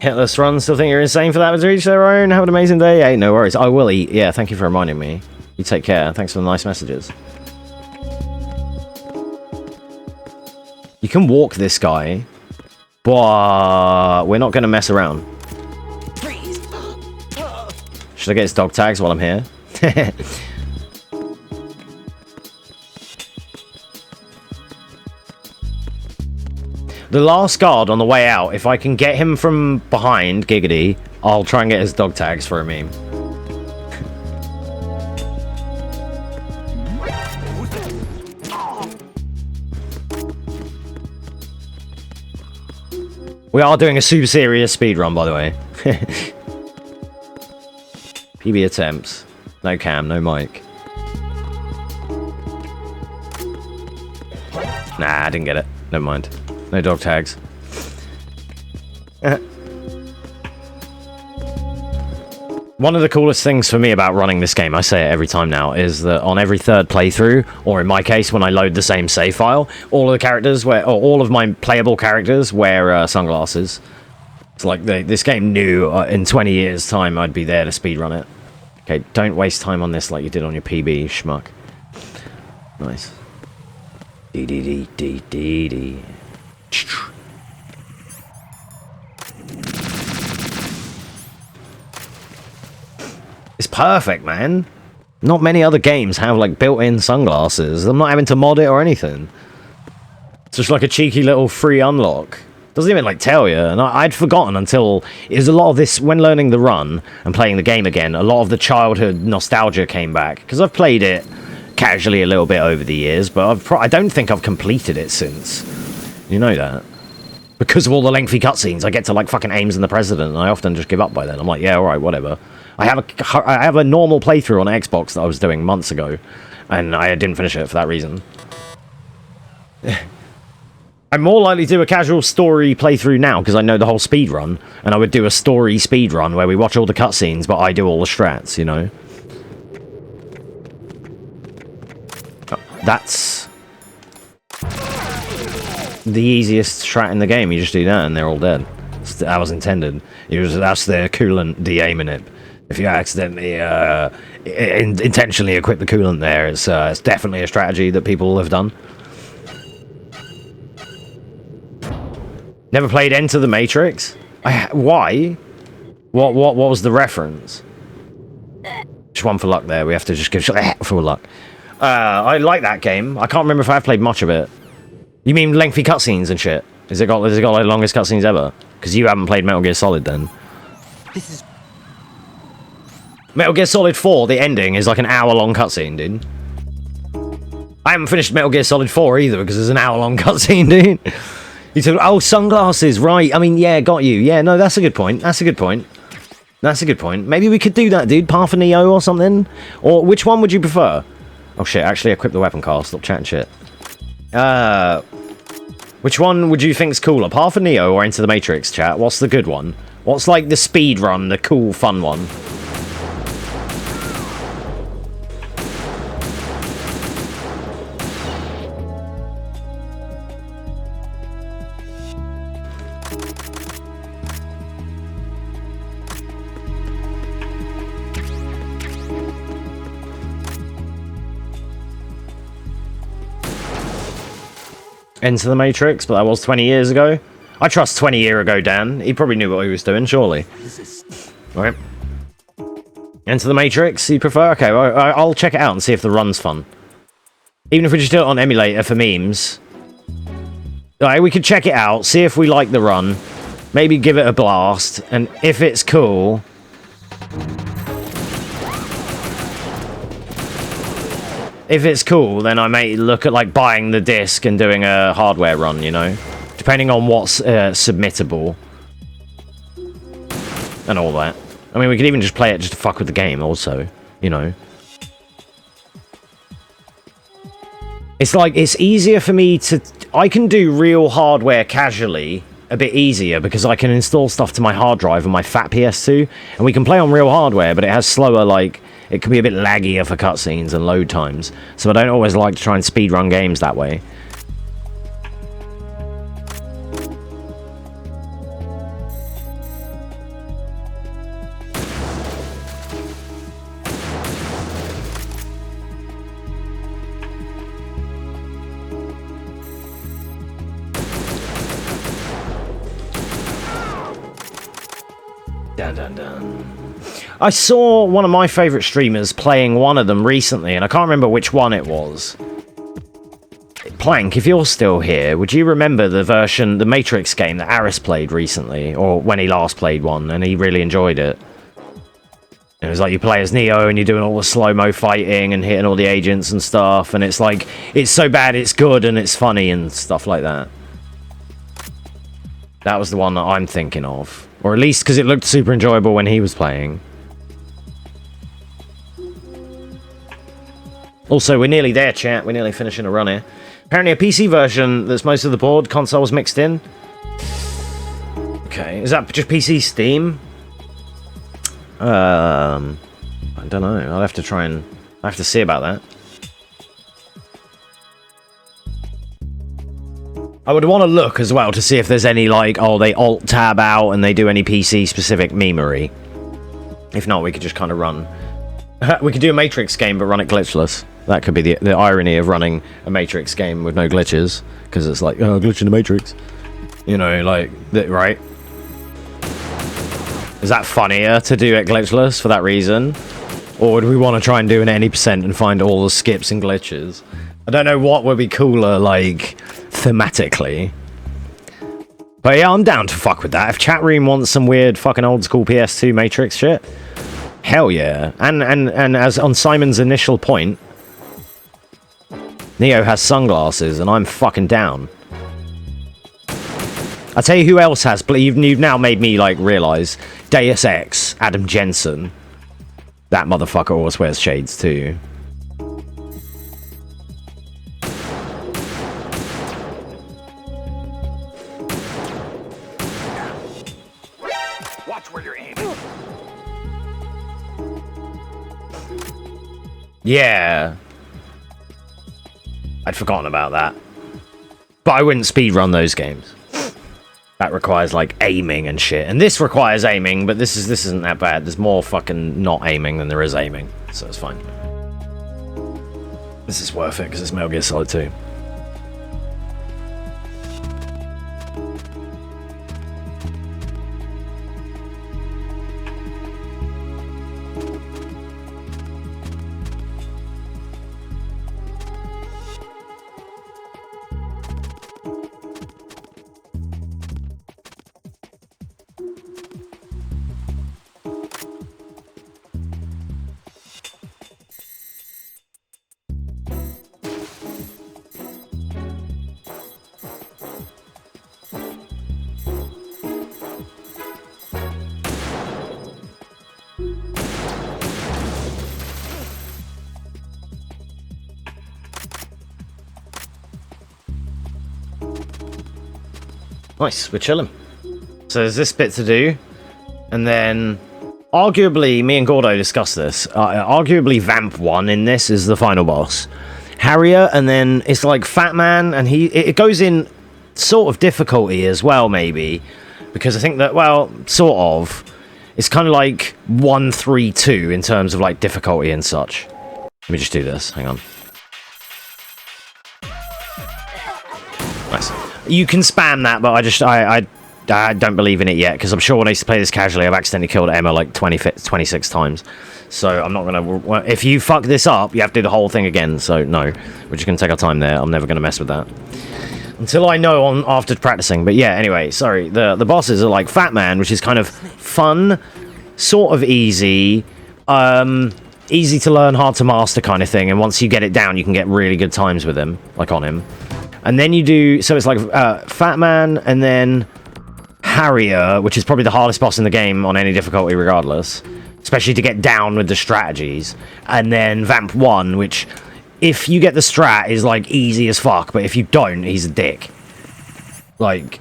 Hitless run, still think you're insane for that to reach their own. Have an amazing day. Hey, no worries. I will eat. Yeah, thank you for reminding me. You take care. Thanks for the nice messages. You can walk this guy, but we're not going to mess around. Should I get his dog tags while I'm here? The last guard on the way out, if I can get him from behind, Giggity, I'll try and get his dog tags for a meme. We are doing a super serious speedrun, by the way. PB attempts. No cam, no mic. Nah, I didn't get it. Never mind. No dog tags. One of the coolest things for me about running this game, I say it every time now, is that on every third playthrough, or in my case, when I load the same save file, all of the characters or all of my playable characters wear sunglasses. It's like this game knew in 20 years' time I'd be there to speedrun it. Okay, don't waste time on this like you did on your PB, schmuck. Nice. Dee. It's perfect, man. Not many other games have like built-in sunglasses. I'm not having to mod it or anything. It's just like a cheeky little free unlock. Doesn't even like tell you. And I'd forgotten until it was a lot of this when learning the run and playing the game again. A lot of the childhood nostalgia came back because I've played it casually a little bit over the years, but I don't think I've completed it since. You know that. Because of all the lengthy cutscenes, I get to like fucking Ames and the President, and I often just give up by then. I'm like, yeah, alright, whatever. I have a normal playthrough on Xbox that I was doing months ago, and I didn't finish it for that reason. I'm more likely to do a casual story playthrough now because I know the whole speed run, and I would do a story speed run where we watch all the cutscenes, but I do all the strats, you know? That's the easiest strat in the game. You just do that and they're all dead. That was intended. That's the coolant de-aiming it. If you accidentally intentionally equip the coolant there, it's definitely a strategy that people have done. Never played Enter the Matrix? Why? What was the reference? Just one for luck there. We have to just give for luck. I like that game. I can't remember if I've played much of it. You mean lengthy cutscenes and shit? Has it got like the longest cutscenes ever? Because you haven't played Metal Gear Solid then. This is... Metal Gear Solid 4, the ending is like an hour-long cutscene, dude. I haven't finished Metal Gear Solid 4 either because there's an hour-long cutscene, dude. You took, oh, sunglasses, right. I mean, yeah, got you. Yeah, no, that's a good point. That's a good point. That's a good point. Maybe we could do that, dude. Path of Neo or something? Or which one would you prefer? Oh, shit, actually equip the weapon car. Stop chatting shit. Which one would you think's cooler? Path of Neo or Into the Matrix, chat? What's the good one? What's like the speed run, the cool, fun one? Enter the Matrix, but that was 20 years ago. I trust 20 year ago Dan. He probably knew what he was doing, surely. Right. Enter the Matrix, you prefer? Okay, well, I'll check it out and see if the run's fun. Even if we just do it on emulator for memes. Alright, we could check it out, see if we like the run. Maybe give it a blast, and if it's cool... If it's cool, then I may look at like buying the disc and doing a hardware run, you know? Depending on what's submittable. And all that. I mean, we could even just play it just to fuck with the game also, you know? It's like, it's easier for me to... I can do real hardware casually a bit easier because I can install stuff to my hard drive on my fat PS2, and we can play on real hardware, but it has slower, like... It can be a bit laggier for cutscenes and load times, so I don't always like to try and speedrun games that way. Dun dun dun. I saw one of my favourite streamers playing one of them recently, and I can't remember which one it was. Plank, if you're still here, would you remember the version, the Matrix game that Aris played recently, or when he last played one, and he really enjoyed it? It was like you play as Neo, and you're doing all the slow-mo fighting, and hitting all the agents and stuff, and it's like, it's so bad it's good, and it's funny, and stuff like that. That was the one that I'm thinking of. Or at least because it looked super enjoyable when he was playing. Also, we're nearly there, chat. We're nearly finishing a run here. Apparently a PC version that's most of the board consoles mixed in. Okay, is that just PC Steam? I don't know. I'll have to try and... I have to see about that. I would want to look as well to see if there's any, like, oh, they alt-tab out and they do any PC-specific memery. If not, we could just kind of run... We could do a Matrix game, but run it glitchless. That could be the irony of running a Matrix game with no glitches. Because it's like, oh, glitch in the Matrix. You know, like, right? Is that funnier to do it glitchless for that reason? Or would we want to try and do an any percent and find all the skips and glitches? I don't know what would be cooler, like, thematically. But yeah, I'm down to fuck with that. If chat room wants some weird fucking old school PS2 Matrix shit, hell yeah. And as on Simon's initial point, Neo has sunglasses and I'm fucking down. I'll tell you who else has, but you've now made me like realise. Deus Ex, Adam Jensen. That motherfucker always wears shades too. Yeah. I'd forgotten about that. But I wouldn't speedrun those games. That requires, like, aiming and shit. And this requires aiming, but this isn't that bad. There's more fucking not aiming than there is aiming. So it's fine. This is worth it, because it's Metal Gear Solid 2. Nice, we're chilling. So there's this bit to do, and then arguably, me and Gordo discussed this. Arguably, Vamp 1 in this is the final boss. Harrier, and then it's like Fat Man, and it goes in sort of difficulty as well, maybe, because I think that, well, sort of, it's kind of like 1, 3, 2 in terms of like difficulty and such. Let me just do this. Hang on. Nice. You can spam that, but I don't believe in it yet, because I'm sure when I used to play this casually, I've accidentally killed Emma like 26 times. So I'm not going to... If you fuck this up, you have to do the whole thing again. So no, we're just going to take our time there. I'm never going to mess with that. Until I know after practicing. But yeah, anyway, sorry. The bosses are like Fat Man, which is kind of fun, sort of easy, easy to learn, hard to master kind of thing. And once you get it down, you can get really good times with him, like on him. And then you do... So it's like Fat Man, and then Harrier, which is probably the hardest boss in the game on any difficulty regardless. Especially to get down with the strategies. And then Vamp 1, which, if you get the strat, is like easy as fuck. But if you don't, he's a dick. Like...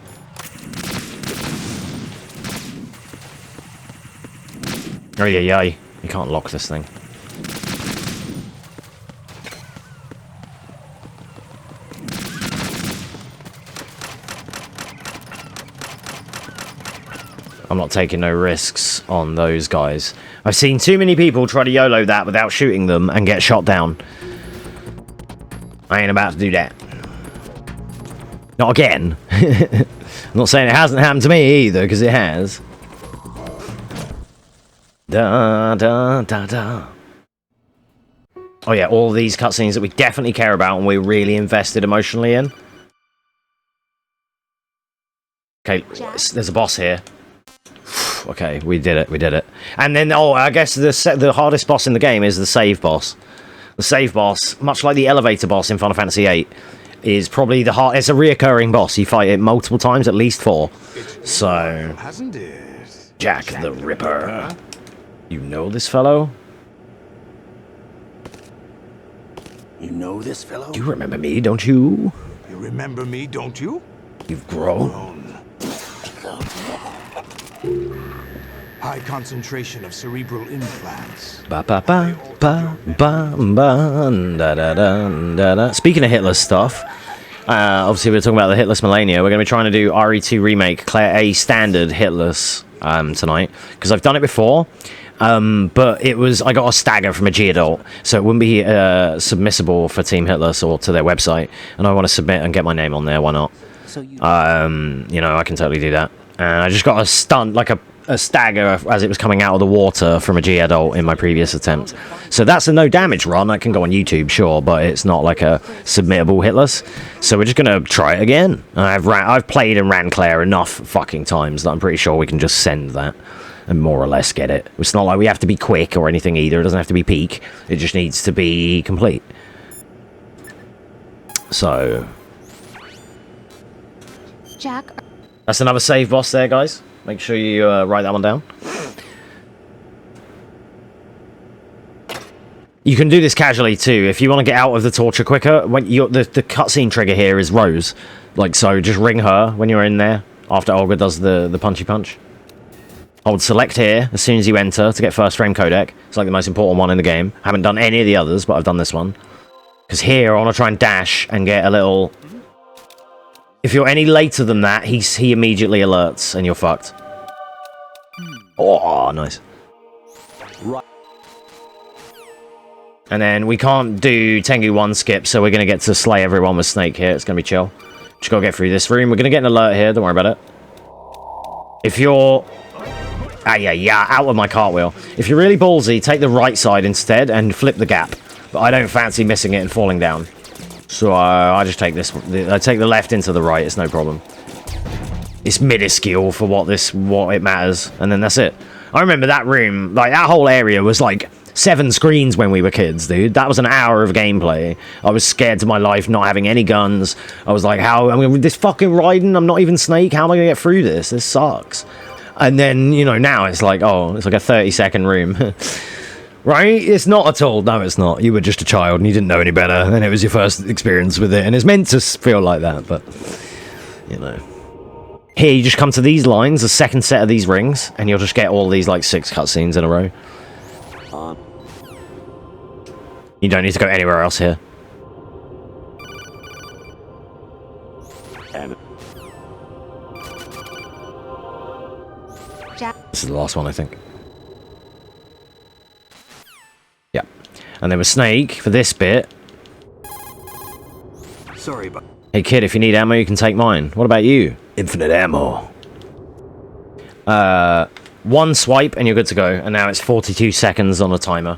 Oh yeah, you can't lock this thing. I'm not taking no risks on those guys. I've seen too many people try to YOLO that without shooting them and get shot down. I ain't about to do that. Not again. I'm not saying it hasn't happened to me either, because it has. Da da da da. Oh yeah, all these cutscenes that we definitely care about and we're really invested emotionally in. Okay, there's a boss here. Okay, we did it. And then, I guess the hardest boss in the game is the save boss. The save boss, much like the elevator boss in Final Fantasy VIII, is probably the hard. It's a reoccurring boss. You fight it multiple times, at least 4. So, Hasn't it? Jack the Ripper. You know this fellow? You know this fellow? You remember me, don't you? You remember me, don't you? You've grown. High concentration of cerebral implants. Ba ba ba ba ba ba da da da da da. Speaking of Hitless stuff, obviously we're talking about the Hitless Millennia. We're going to be trying to do RE2 Remake Claire A Standard Hitless tonight, because I've done it before, but I got a stagger from a G-Adult, so it wouldn't be submissible for Team Hitless or to their website, and I want to submit and get my name on there. Why not? So you I can totally do that. And I just got a stunt, like a stagger as it was coming out of the water from a G-Adult in my previous attempt. So that's a no damage run. That can go on YouTube, sure, but it's not like a submittable Hitless. So we're just gonna try it again. And I've played and ran Claire enough fucking times that I'm pretty sure we can just send that and more or less get it. It's not like we have to be quick or anything either. It doesn't have to be peak. It just needs to be complete. So Jack, that's another save boss there, guys. Make sure you write that one down. You can do this casually too. If you want to get out of the torture quicker, when the cutscene trigger here is Rose. Like so, just ring her when you're in there after Olga does the punchy punch. Hold select here as soon as you enter to get first frame codec. It's like the most important one in the game. I haven't done any of the others, but I've done this one. Because here, I want to try and dash and get a little... If you're any later than that, he immediately alerts and you're fucked. Oh, nice. Right. And then we can't do Tengu 1 skip, so we're going to get to slay everyone with Snake here. It's going to be chill. Just got to get through this room. We're going to get an alert here. Don't worry about it. If you're... yeah, out of my cartwheel. If you're really ballsy, take the right side instead and flip the gap. But I don't fancy missing it and falling down. So I just take this. I take the left into the right. It's no problem. It's minuscule for what it matters. And then that's it. I remember that room, like that whole area was like 7 screens when we were kids, dude. That was an hour of gameplay. I was scared to my life not having any guns. I was like, how? I mean, with this fucking riding, I'm not even Snake. How am I going to get through this? This sucks. And then, you know, now it's like, oh, it's like a 30-second room. Right? It's not at all. No, it's not. You were just a child and you didn't know any better. And it was your first experience with it. And it's meant to feel like that, but, you know. Here, you just come to these lines, the second set of these rings, and you'll just get all these, like, 6 cutscenes in a row. You don't need to go anywhere else here. This is the last one, I think. Yeah. And then with Snake, for this bit... Sorry, but... Hey kid, if you need ammo, you can take mine. What about you? Infinite ammo. 1 swipe and you're good to go. And now it's 42 seconds on a timer.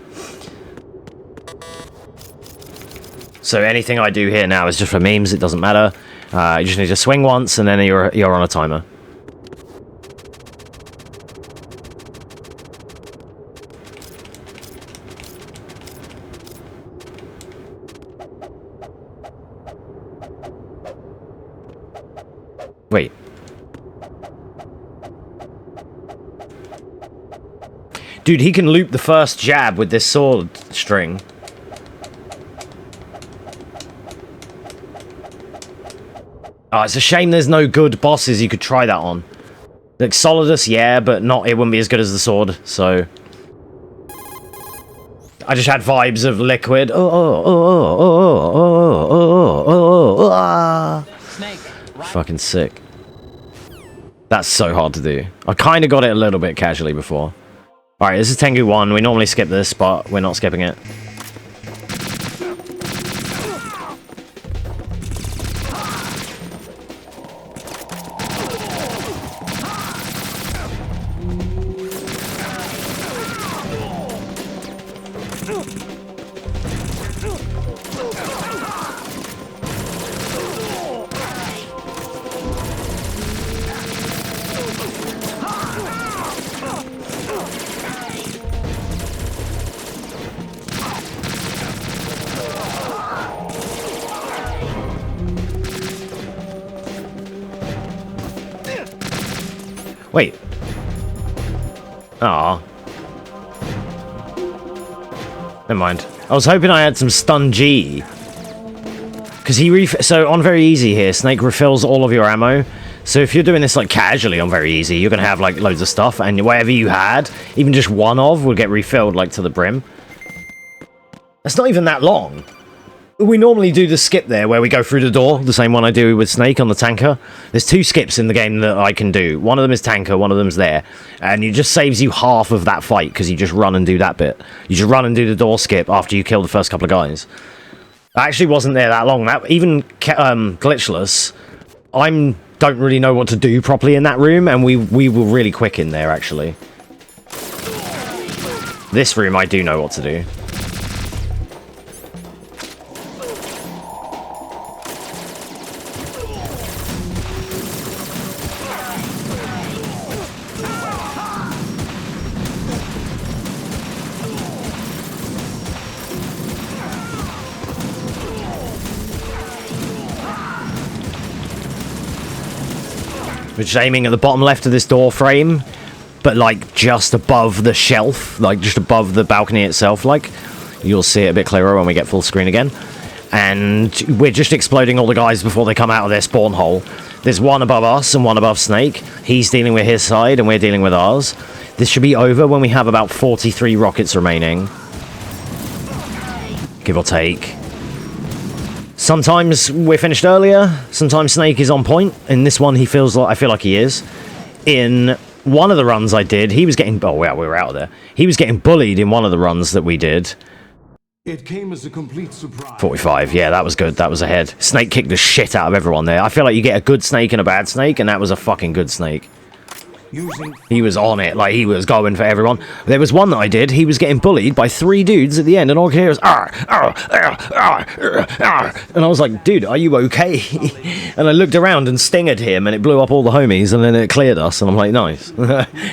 So anything I do here now is just for memes. It doesn't matter. You just need to swing once and then you're on a timer. Wait. Dude, he can loop the first jab with this sword string. Oh, it's a shame there's no good bosses you could try that on. Like Solidus, yeah, but not. It wouldn't be as good as the sword, so... I just had vibes of Liquid. Snake. Fucking sick. That's so hard to do. I kind of got it a little bit casually before. Alright, this is Tengu 1. We normally skip this, but we're not skipping it. Wait. Ah. Never mind. I was hoping I had some stun G. Because so on very easy here, Snake refills all of your ammo. So if you're doing this like casually on very easy, you're going to have like loads of stuff. And whatever you had, even just one of, will get refilled like to the brim. That's not even that long. We normally do the skip there where we go through the door, the same one I do with Snake on the tanker. There's 2 skips in the game that I can do. One of them is tanker, one of them's there. And it just saves you half of that fight because you just run and do that bit. You just run and do the door skip after you kill the first couple of guys. That actually wasn't there that long. Even Glitchless, don't really know what to do properly in that room, and we were really quick in there, actually. This room I do know what to do. Which is aiming at the bottom left of this door frame, but like just above the shelf, like just above the balcony itself, like. You'll see it a bit clearer when we get full screen again. and we're just exploding all the guys before they come out of their spawn hole. There's one above us and one above Snake. He's dealing with his side and we're dealing with ours. This should be over when we have about 43 rockets remaining, give or take. Sometimes we're finished earlier, sometimes Snake is on point. In this one, I feel like he is. In one of the runs I did, he was getting... Oh, yeah, we were out of there. He was getting bullied in one of the runs that we did. It came as a complete surprise. 45, yeah, that was good. That was ahead. Snake kicked the shit out of everyone there. I feel like you get a good Snake and a bad Snake, and that was a fucking good Snake. He was on it, like he was going for everyone. There was one that I did, he was getting bullied by 3 dudes at the end, and all I could hear was, arr, arr, arr, arr, arr, arr. And I was like, dude, are you okay? And I looked around and stingered him, and it blew up all the homies, and then it cleared us, and I'm like, nice.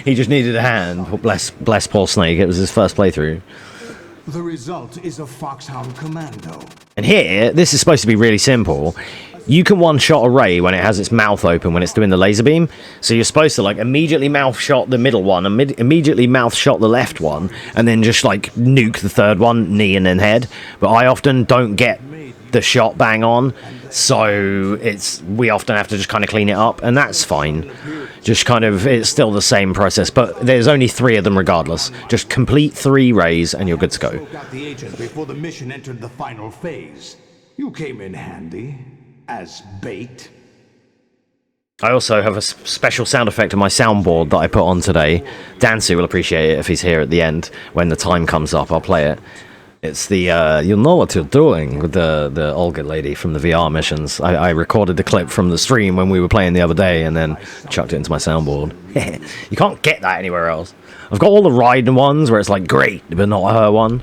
He just needed a hand. Bless Paul Snake, it was his first playthrough. The result is a Foxhound Commando. And here, this is supposed to be really simple. You can one-shot a ray when it has its mouth open, when it's doing the laser beam. So you're supposed to, like, immediately mouth-shot the middle one, immediately mouth-shot the left one, and then just, like, nuke the third one, knee and then head. But I often don't get the shot bang on, so we often have to just kind of clean it up, and that's fine. Just kind of, it's still the same process, but there's only 3 of them regardless. Just complete 3 rays, and you're good to go. Got the agent before the mission entered the final phase. You came in handy. As bait. I also have a special sound effect on my soundboard that I put on today. Dansu will appreciate it if he's here at the end. When the time comes up, I'll play it. It's the, you'll know what you're doing, with the Olga lady from the VR missions. I recorded the clip from the stream when we were playing the other day and then chucked it into my soundboard. You can't get that anywhere else. I've got all the Raiden ones where it's like, great, but not her one.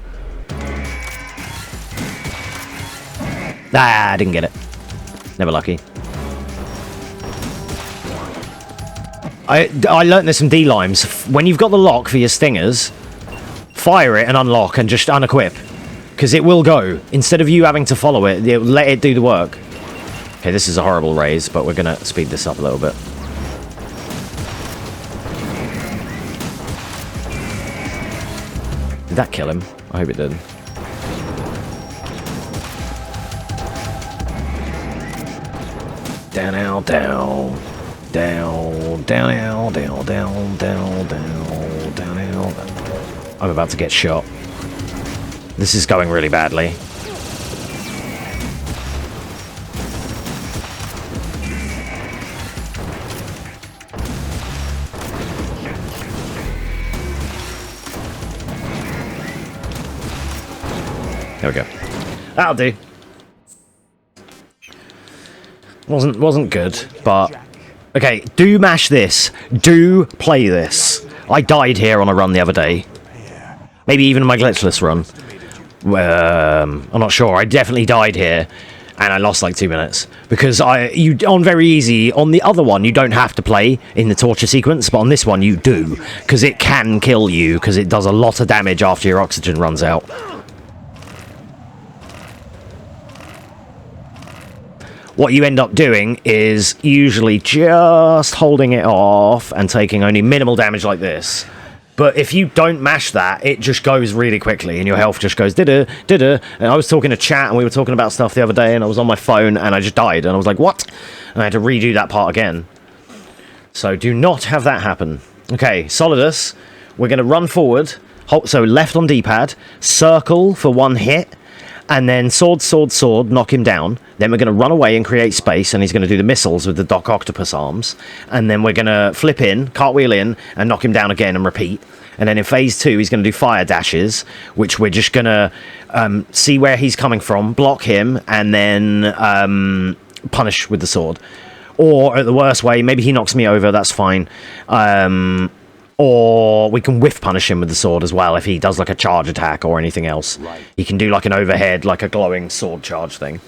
Ah, I didn't get it. Never lucky. I learnt this from D-Limes. When you've got the lock for your stingers, fire it and unlock and just unequip. Because it will go. Instead of you having to follow it, let it do the work. Okay, this is a horrible raise, but we're going to speed this up a little bit. Did that kill him? I hope it did. Down, down, down, down, down, down, down, down, down, down. I'm about to get shot. This is going really badly. There we go. That'll do. Wasn't good, but okay. Do mash this. Do play this. I died here on a run the other day. Maybe even my glitchless run. I'm not sure. I definitely died here, and I lost like 2 minutes because on very easy. On the other one, you don't have to play in the torture sequence, but on this one, you do because it can kill you because it does a lot of damage after your oxygen runs out. What you end up doing is usually just holding it off and taking only minimal damage like this. But if you don't mash that, it just goes really quickly and your health just goes da-da, da-da. And I was talking to chat and we were talking about stuff the other day and I was on my phone and I just died. And I was like, what? And I had to redo that part again. So do not have that happen. Okay, Solidus, we're going to run forward. So left on D-pad, circle for 1 hit. And then sword, sword, sword, knock him down. Then we're going to run away and create space, and he's going to do the missiles with the Doc Octopus arms. And then we're going to flip in, cartwheel in, and knock him down again and repeat. And then in phase 2, he's going to do fire dashes, which we're just going to see where he's coming from, block him, and then punish with the sword. Or, at the worst way, maybe he knocks me over, that's fine. Or we can whiff punish him with the sword as well if he does like a charge attack or anything else. Right. He can do like an overhead, like a glowing sword charge thing.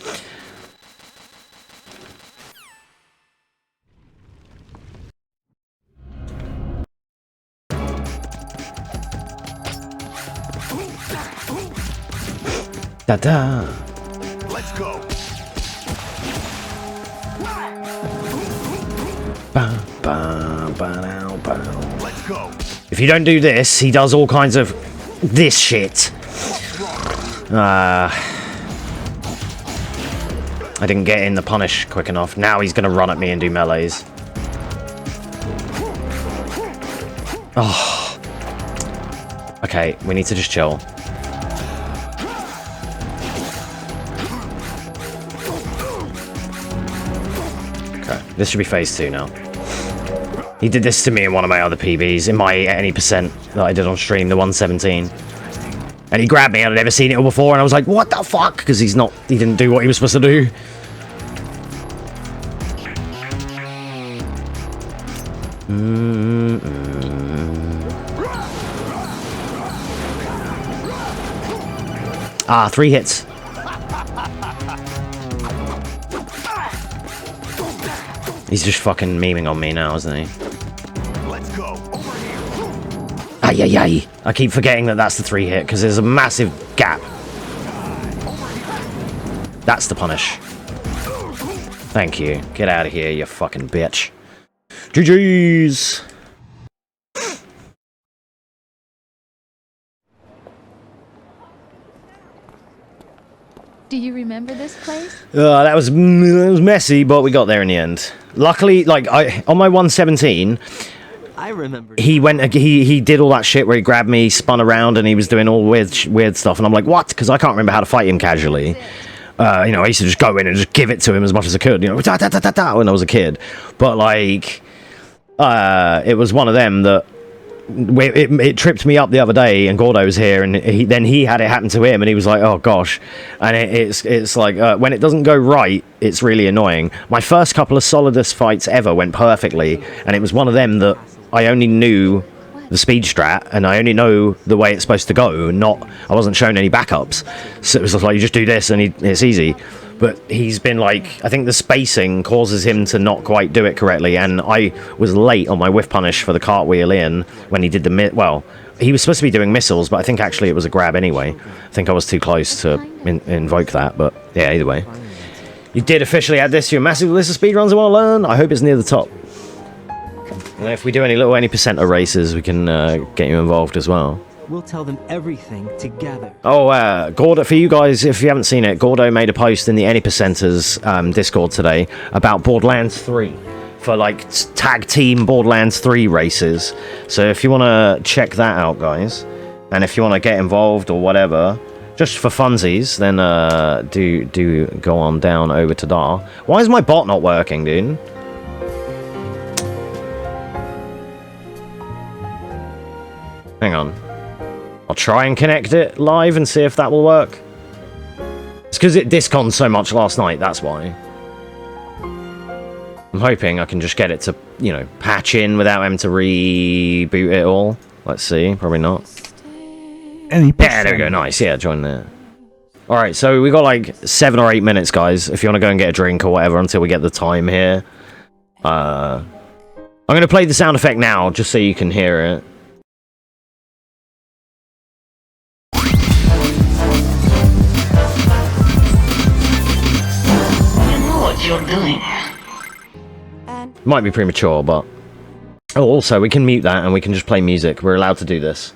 Da-da. Let's go. Ba, ba, ba, now, ba. Let's go. If you don't do this, he does all kinds of this shit. I didn't get in the punish quick enough. Now he's going to run at me and do melees. Oh. Okay, we need to just chill. Okay, this should be phase 2 now. He did this to me in one of my other PBs, in my any percent that I did on stream, the 117. And he grabbed me, I'd never seen it all before, and I was like, what the fuck? Because he didn't do what he was supposed to do. Ah, 3 hits. He's just fucking memeing on me now, isn't he? Let's go. Ay, ay, ay. I keep forgetting that that's the 3 hit, because there's a massive gap. That's the punish. Thank you. Get out of here, you fucking bitch. GG's! Do you remember this place? That was messy, but we got there in the end. Luckily, like, on my 117... I remember. He went. He did all that shit where he grabbed me, spun around, and he was doing all weird stuff. And I'm like, what? Because I can't remember how to fight him casually. You know, I used to just go in and just give it to him as much as I could. You know, when I was a kid. But like, it was one of them that it tripped me up the other day. And Gordo was here, and then he had it happen to him, and he was like, oh gosh. And it's like when it doesn't go right, it's really annoying. My first couple of Solidus fights ever went perfectly, and it was one of them that I only knew the speed strat, and I only know the way it's supposed to go, I wasn't shown any backups. So it was just like, you just do this and it's easy. But he's been like, I think the spacing causes him to not quite do it correctly, and I was late on my whiff punish for the cartwheel in when he did the he was supposed to be doing missiles, but I think actually it was a grab anyway. I think I was too close to invoke that, but yeah, either way. You did officially add this to your massive list of speedruns I want to learn. I hope it's near the top. And if we do any percenter races, we can get you involved as well. We'll tell them everything together. Oh, Gordo, for you guys, if you haven't seen it, Gordo made a post in the Any Percenters Discord today about Borderlands 3 for like tag team Borderlands 3 races. So if you want to check that out, guys, and if you want to get involved or whatever, just for funsies, then do go on down over to Dar. Why is my bot not working, dude? Hang on. I'll try and connect it live and see if that will work. It's because it disconned so much last night, that's why. I'm hoping I can just get it to, you know, patch in without having to reboot it all. Let's see, probably not. Yeah, there we go, nice, yeah, join there. Alright, so we got like 7 or 8 minutes, guys, if you want to go and get a drink or whatever until we get the time here. I'm going to play the sound effect now, just so you can hear it. You're doing. Might be premature, but also we can mute that and we can just play music. We're allowed to do this,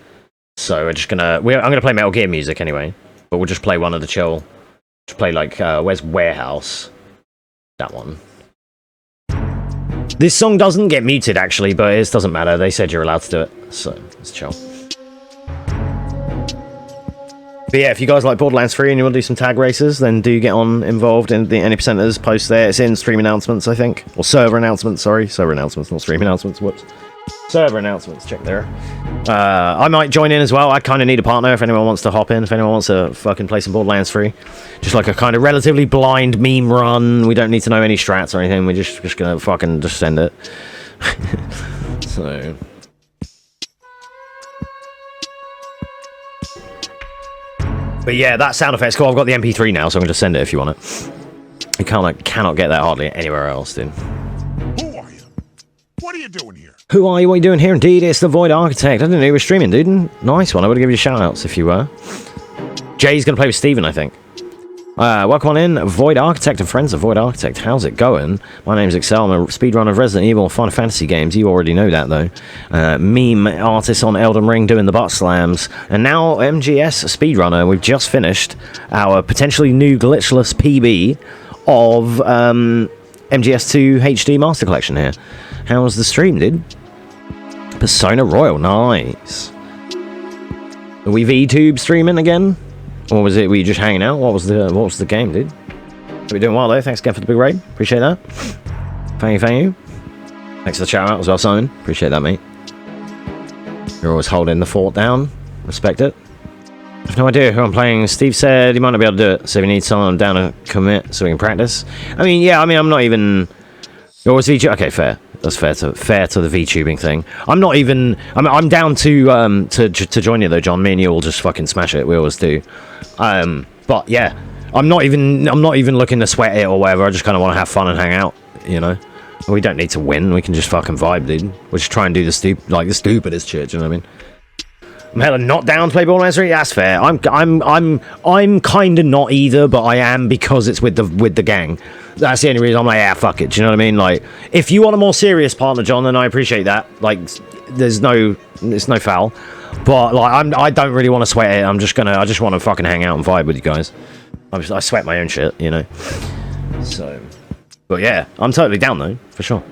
so I'm gonna play Metal Gear music anyway, but we'll just play one of the chill. Just play like where's Warehouse? That one. This song doesn't get muted actually, but it doesn't matter. They said you're allowed to do it, so it's chill. But yeah, if you guys like Borderlands 3 and you want to do some tag races, then do get involved in the Any Percenters post there. It's in stream announcements, I think. Or server announcements, sorry. Server announcements, not stream announcements. Whoops. Server announcements, check there. I might join in as well. I kind of need a partner if anyone wants to hop in. If anyone wants to fucking play some Borderlands 3. Just like a kind of relatively blind meme run. We don't need to know any strats or anything. We're just gonna fucking just send it. So... But yeah, that sound effect's cool. I've got the MP3 now, so I'm going to send it if you want it. You cannot get that hardly anywhere else, dude. Who are you? What are you doing here? Who are you? What are you doing here? Indeed, it's the Void Architect. I didn't know you were streaming, dude. Nice one. I would have given you shout-outs if you were. Jay's going to play with Steven, I think. Welcome on in, Void Architect and friends of Void Architect. How's it going? My name's Excel. I'm a speedrunner of Resident Evil and Final Fantasy games. You already know that, though. Meme artist on Elden Ring doing the butt slams. And now MGS speedrunner. We've just finished our potentially new glitchless PB of MGS2 HD Master Collection here. How was the stream, dude? Persona Royal, nice. Are we VTube streaming again? Or were you just hanging out? What was the game, dude? Are we doing well though? Thanks again for the big raid. Appreciate that. Thank you. Thanks for the shout out as well, Simon. Appreciate that, mate. You're always holding the fort down. Respect it. I have no idea who I'm playing. Steve said he might not be able to do it, so we need someone down to commit so we can practice. I mean, yeah, I'm not even... You're always VTube? Okay, fair. That's fair to the VTubing thing. I'm down to join you though, John. Me and you will just fucking smash it. We always do. But yeah, I'm not even looking to sweat it or whatever. I just kind of want to have fun and hang out, you know. We don't need to win. We can just fucking vibe, dude. We'll just try and do the stupidest shit. You know what I mean? I'm hella not down to play Borderlands 3. That's fair. I'm kind of not either, but I am because it's with the gang. That's the only reason I'm like, yeah, fuck it. Do you know what I mean? Like, if you want a more serious partner, John, then I appreciate that. Like, it's no foul. But like, I don't really want to sweat it. I just want to fucking hang out and vibe with you guys. I sweat my own shit, you know. So, but yeah, I'm totally down though, for sure.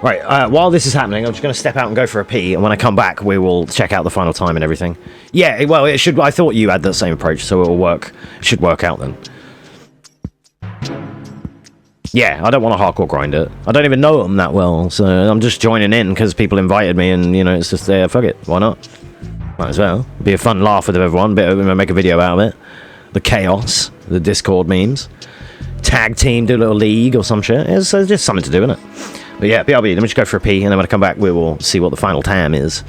Right, while this is happening, I'm just going to step out and go for a pee, and when I come back, we will check out the final time and everything. Yeah, well, it should. I thought you had the same approach, so it'll work. It should work out then. Yeah, I don't want to hardcore grind it. I don't even know them that well, so I'm just joining in because people invited me, and you know, it's just there. Fuck it, why not? Might as well. Be a fun laugh with everyone. Make a video out of it. The chaos, the Discord memes, tag team, do a little league or some shit. It's just something to do, isn't it? But yeah, BRB, let me just go for a pee, and then when I come back, we will see what the final time is.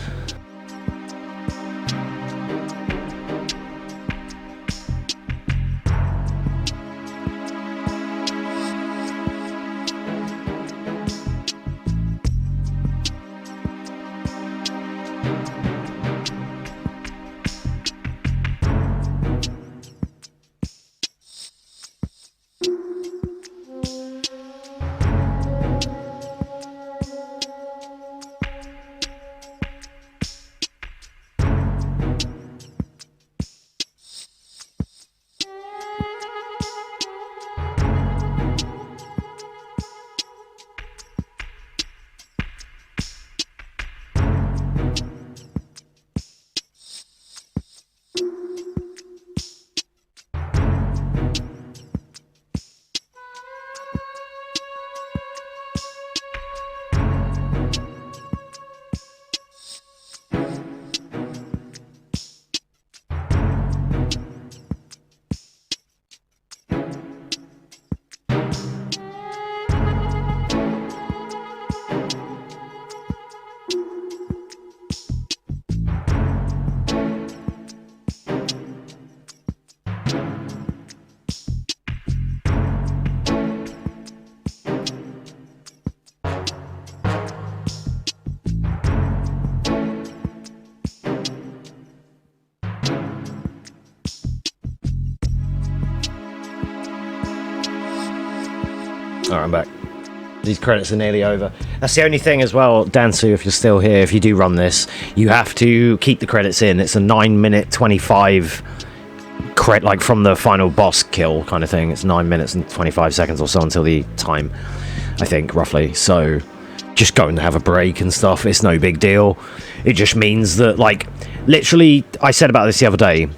Alright, I'm back. These credits are nearly over. That's the only thing as well, Dansu, if you're still here, if you do run this, you have to keep the credits in. It's a 9-minute 25 credit, like from the final boss kill kind of thing. It's 9 minutes and 25 seconds or so until the time, I think, roughly. So just going to have a break and stuff, it's no big deal. It just means that, like, literally, I said about this the other day,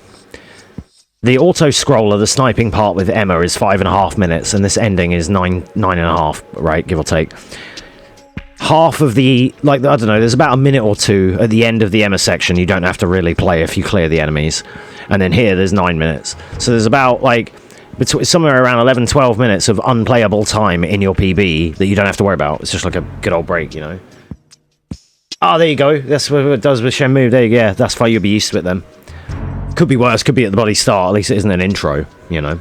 the auto-scroller, the sniping part with Emma is 5.5 minutes, and this ending is 9.5, right, give or take. Half of the, like, I don't know, there's about a minute or two at the end of the Emma section you don't have to really play if you clear the enemies. And then here, there's 9 minutes. So there's about, like, somewhere around 11-12 minutes of unplayable time in your PB that you don't have to worry about. It's just like a good old break, you know? Oh, there you go. That's what it does with Shenmue. There you go. Yeah, that's why you'll be used to it then. Could be worse, could be at the bloody start. At least it isn't an intro, you know.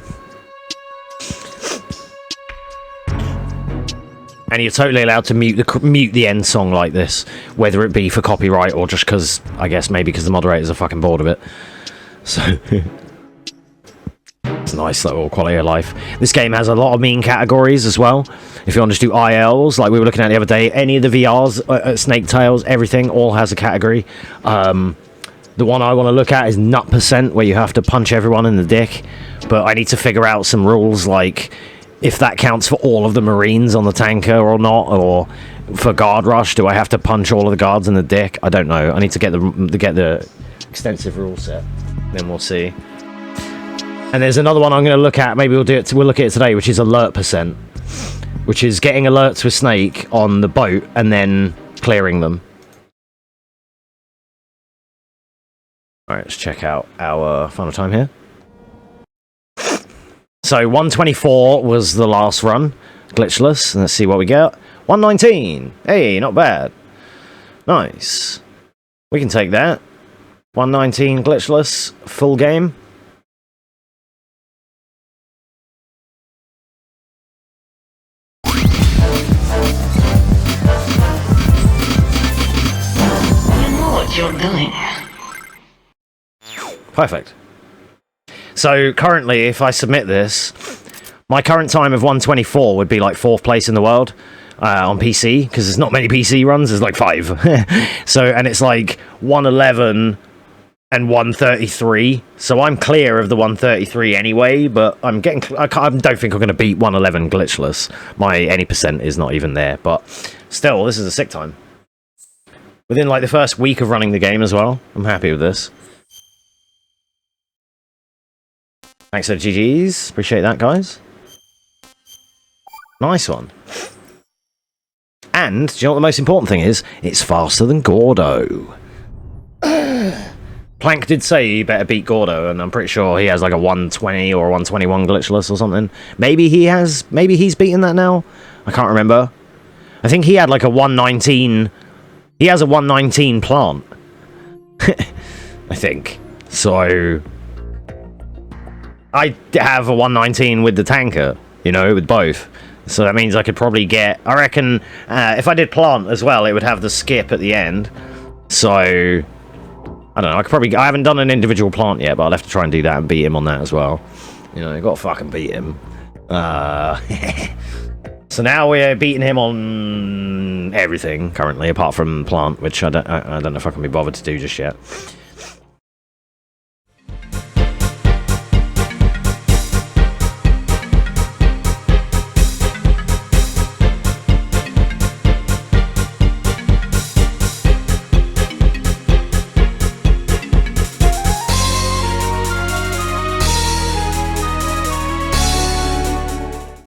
And you're totally allowed to mute the end song like this, whether it be for copyright or just because, I guess, maybe because the moderators are fucking bored of it. So, it's a nice little quality of life. This game has a lot of mean categories as well. If you want to just do ILs, like we were looking at the other day, any of the VRs, Snake Tales, everything, all has a category. The one I want to look at is nut %, where you have to punch everyone in the dick. But I need to figure out some rules, like if that counts for all of the Marines on the tanker or not, or for guard rush, do I have to punch all of the guards in the dick? I don't know. I need to get the extensive rule set. Then we'll see. And there's another one I'm going to look at. Maybe we'll look at it today, which is alert %, which is getting alerts with Snake on the boat and then clearing them. All right, let's check out our final time here. So 124 was the last run, glitchless. Let's see what we get. 119. Hey, not bad. Nice. We can take that. 119 glitchless, full game. You know what you're doing. Perfect. So currently, if I submit this, my current time of 124 would be like 4th place in the world on PC, because there's not many PC runs. There's like 5. So, and it's like 111 and 133. So I'm clear of the 133 anyway. But I'm getting. I don't think I'm going to beat 111 glitchless. My any % is not even there. But still, this is a sick time. Within like the first week of running the game as well. I'm happy with this. Thanks for the GGs. Appreciate that, guys. Nice one. And, do you know what the most important thing is? It's faster than Gordo. Plank did say he better beat Gordo, and I'm pretty sure he has like a 120 or 121 glitchless or something. Maybe he's beaten that now? I can't remember. I think he had like a 119... He has a 119 plant. I think. So... I have a 119 with the tanker, you know, with both. So that means I could probably get... I reckon if I did plant as well, it would have the skip at the end. So, I don't know. I haven't done an individual plant yet, but I'll have to try and do that and beat him on that as well. You know, I got to fucking beat him. So now we're beating him on everything currently, apart from plant, which I don't know if I can be bothered to do just yet.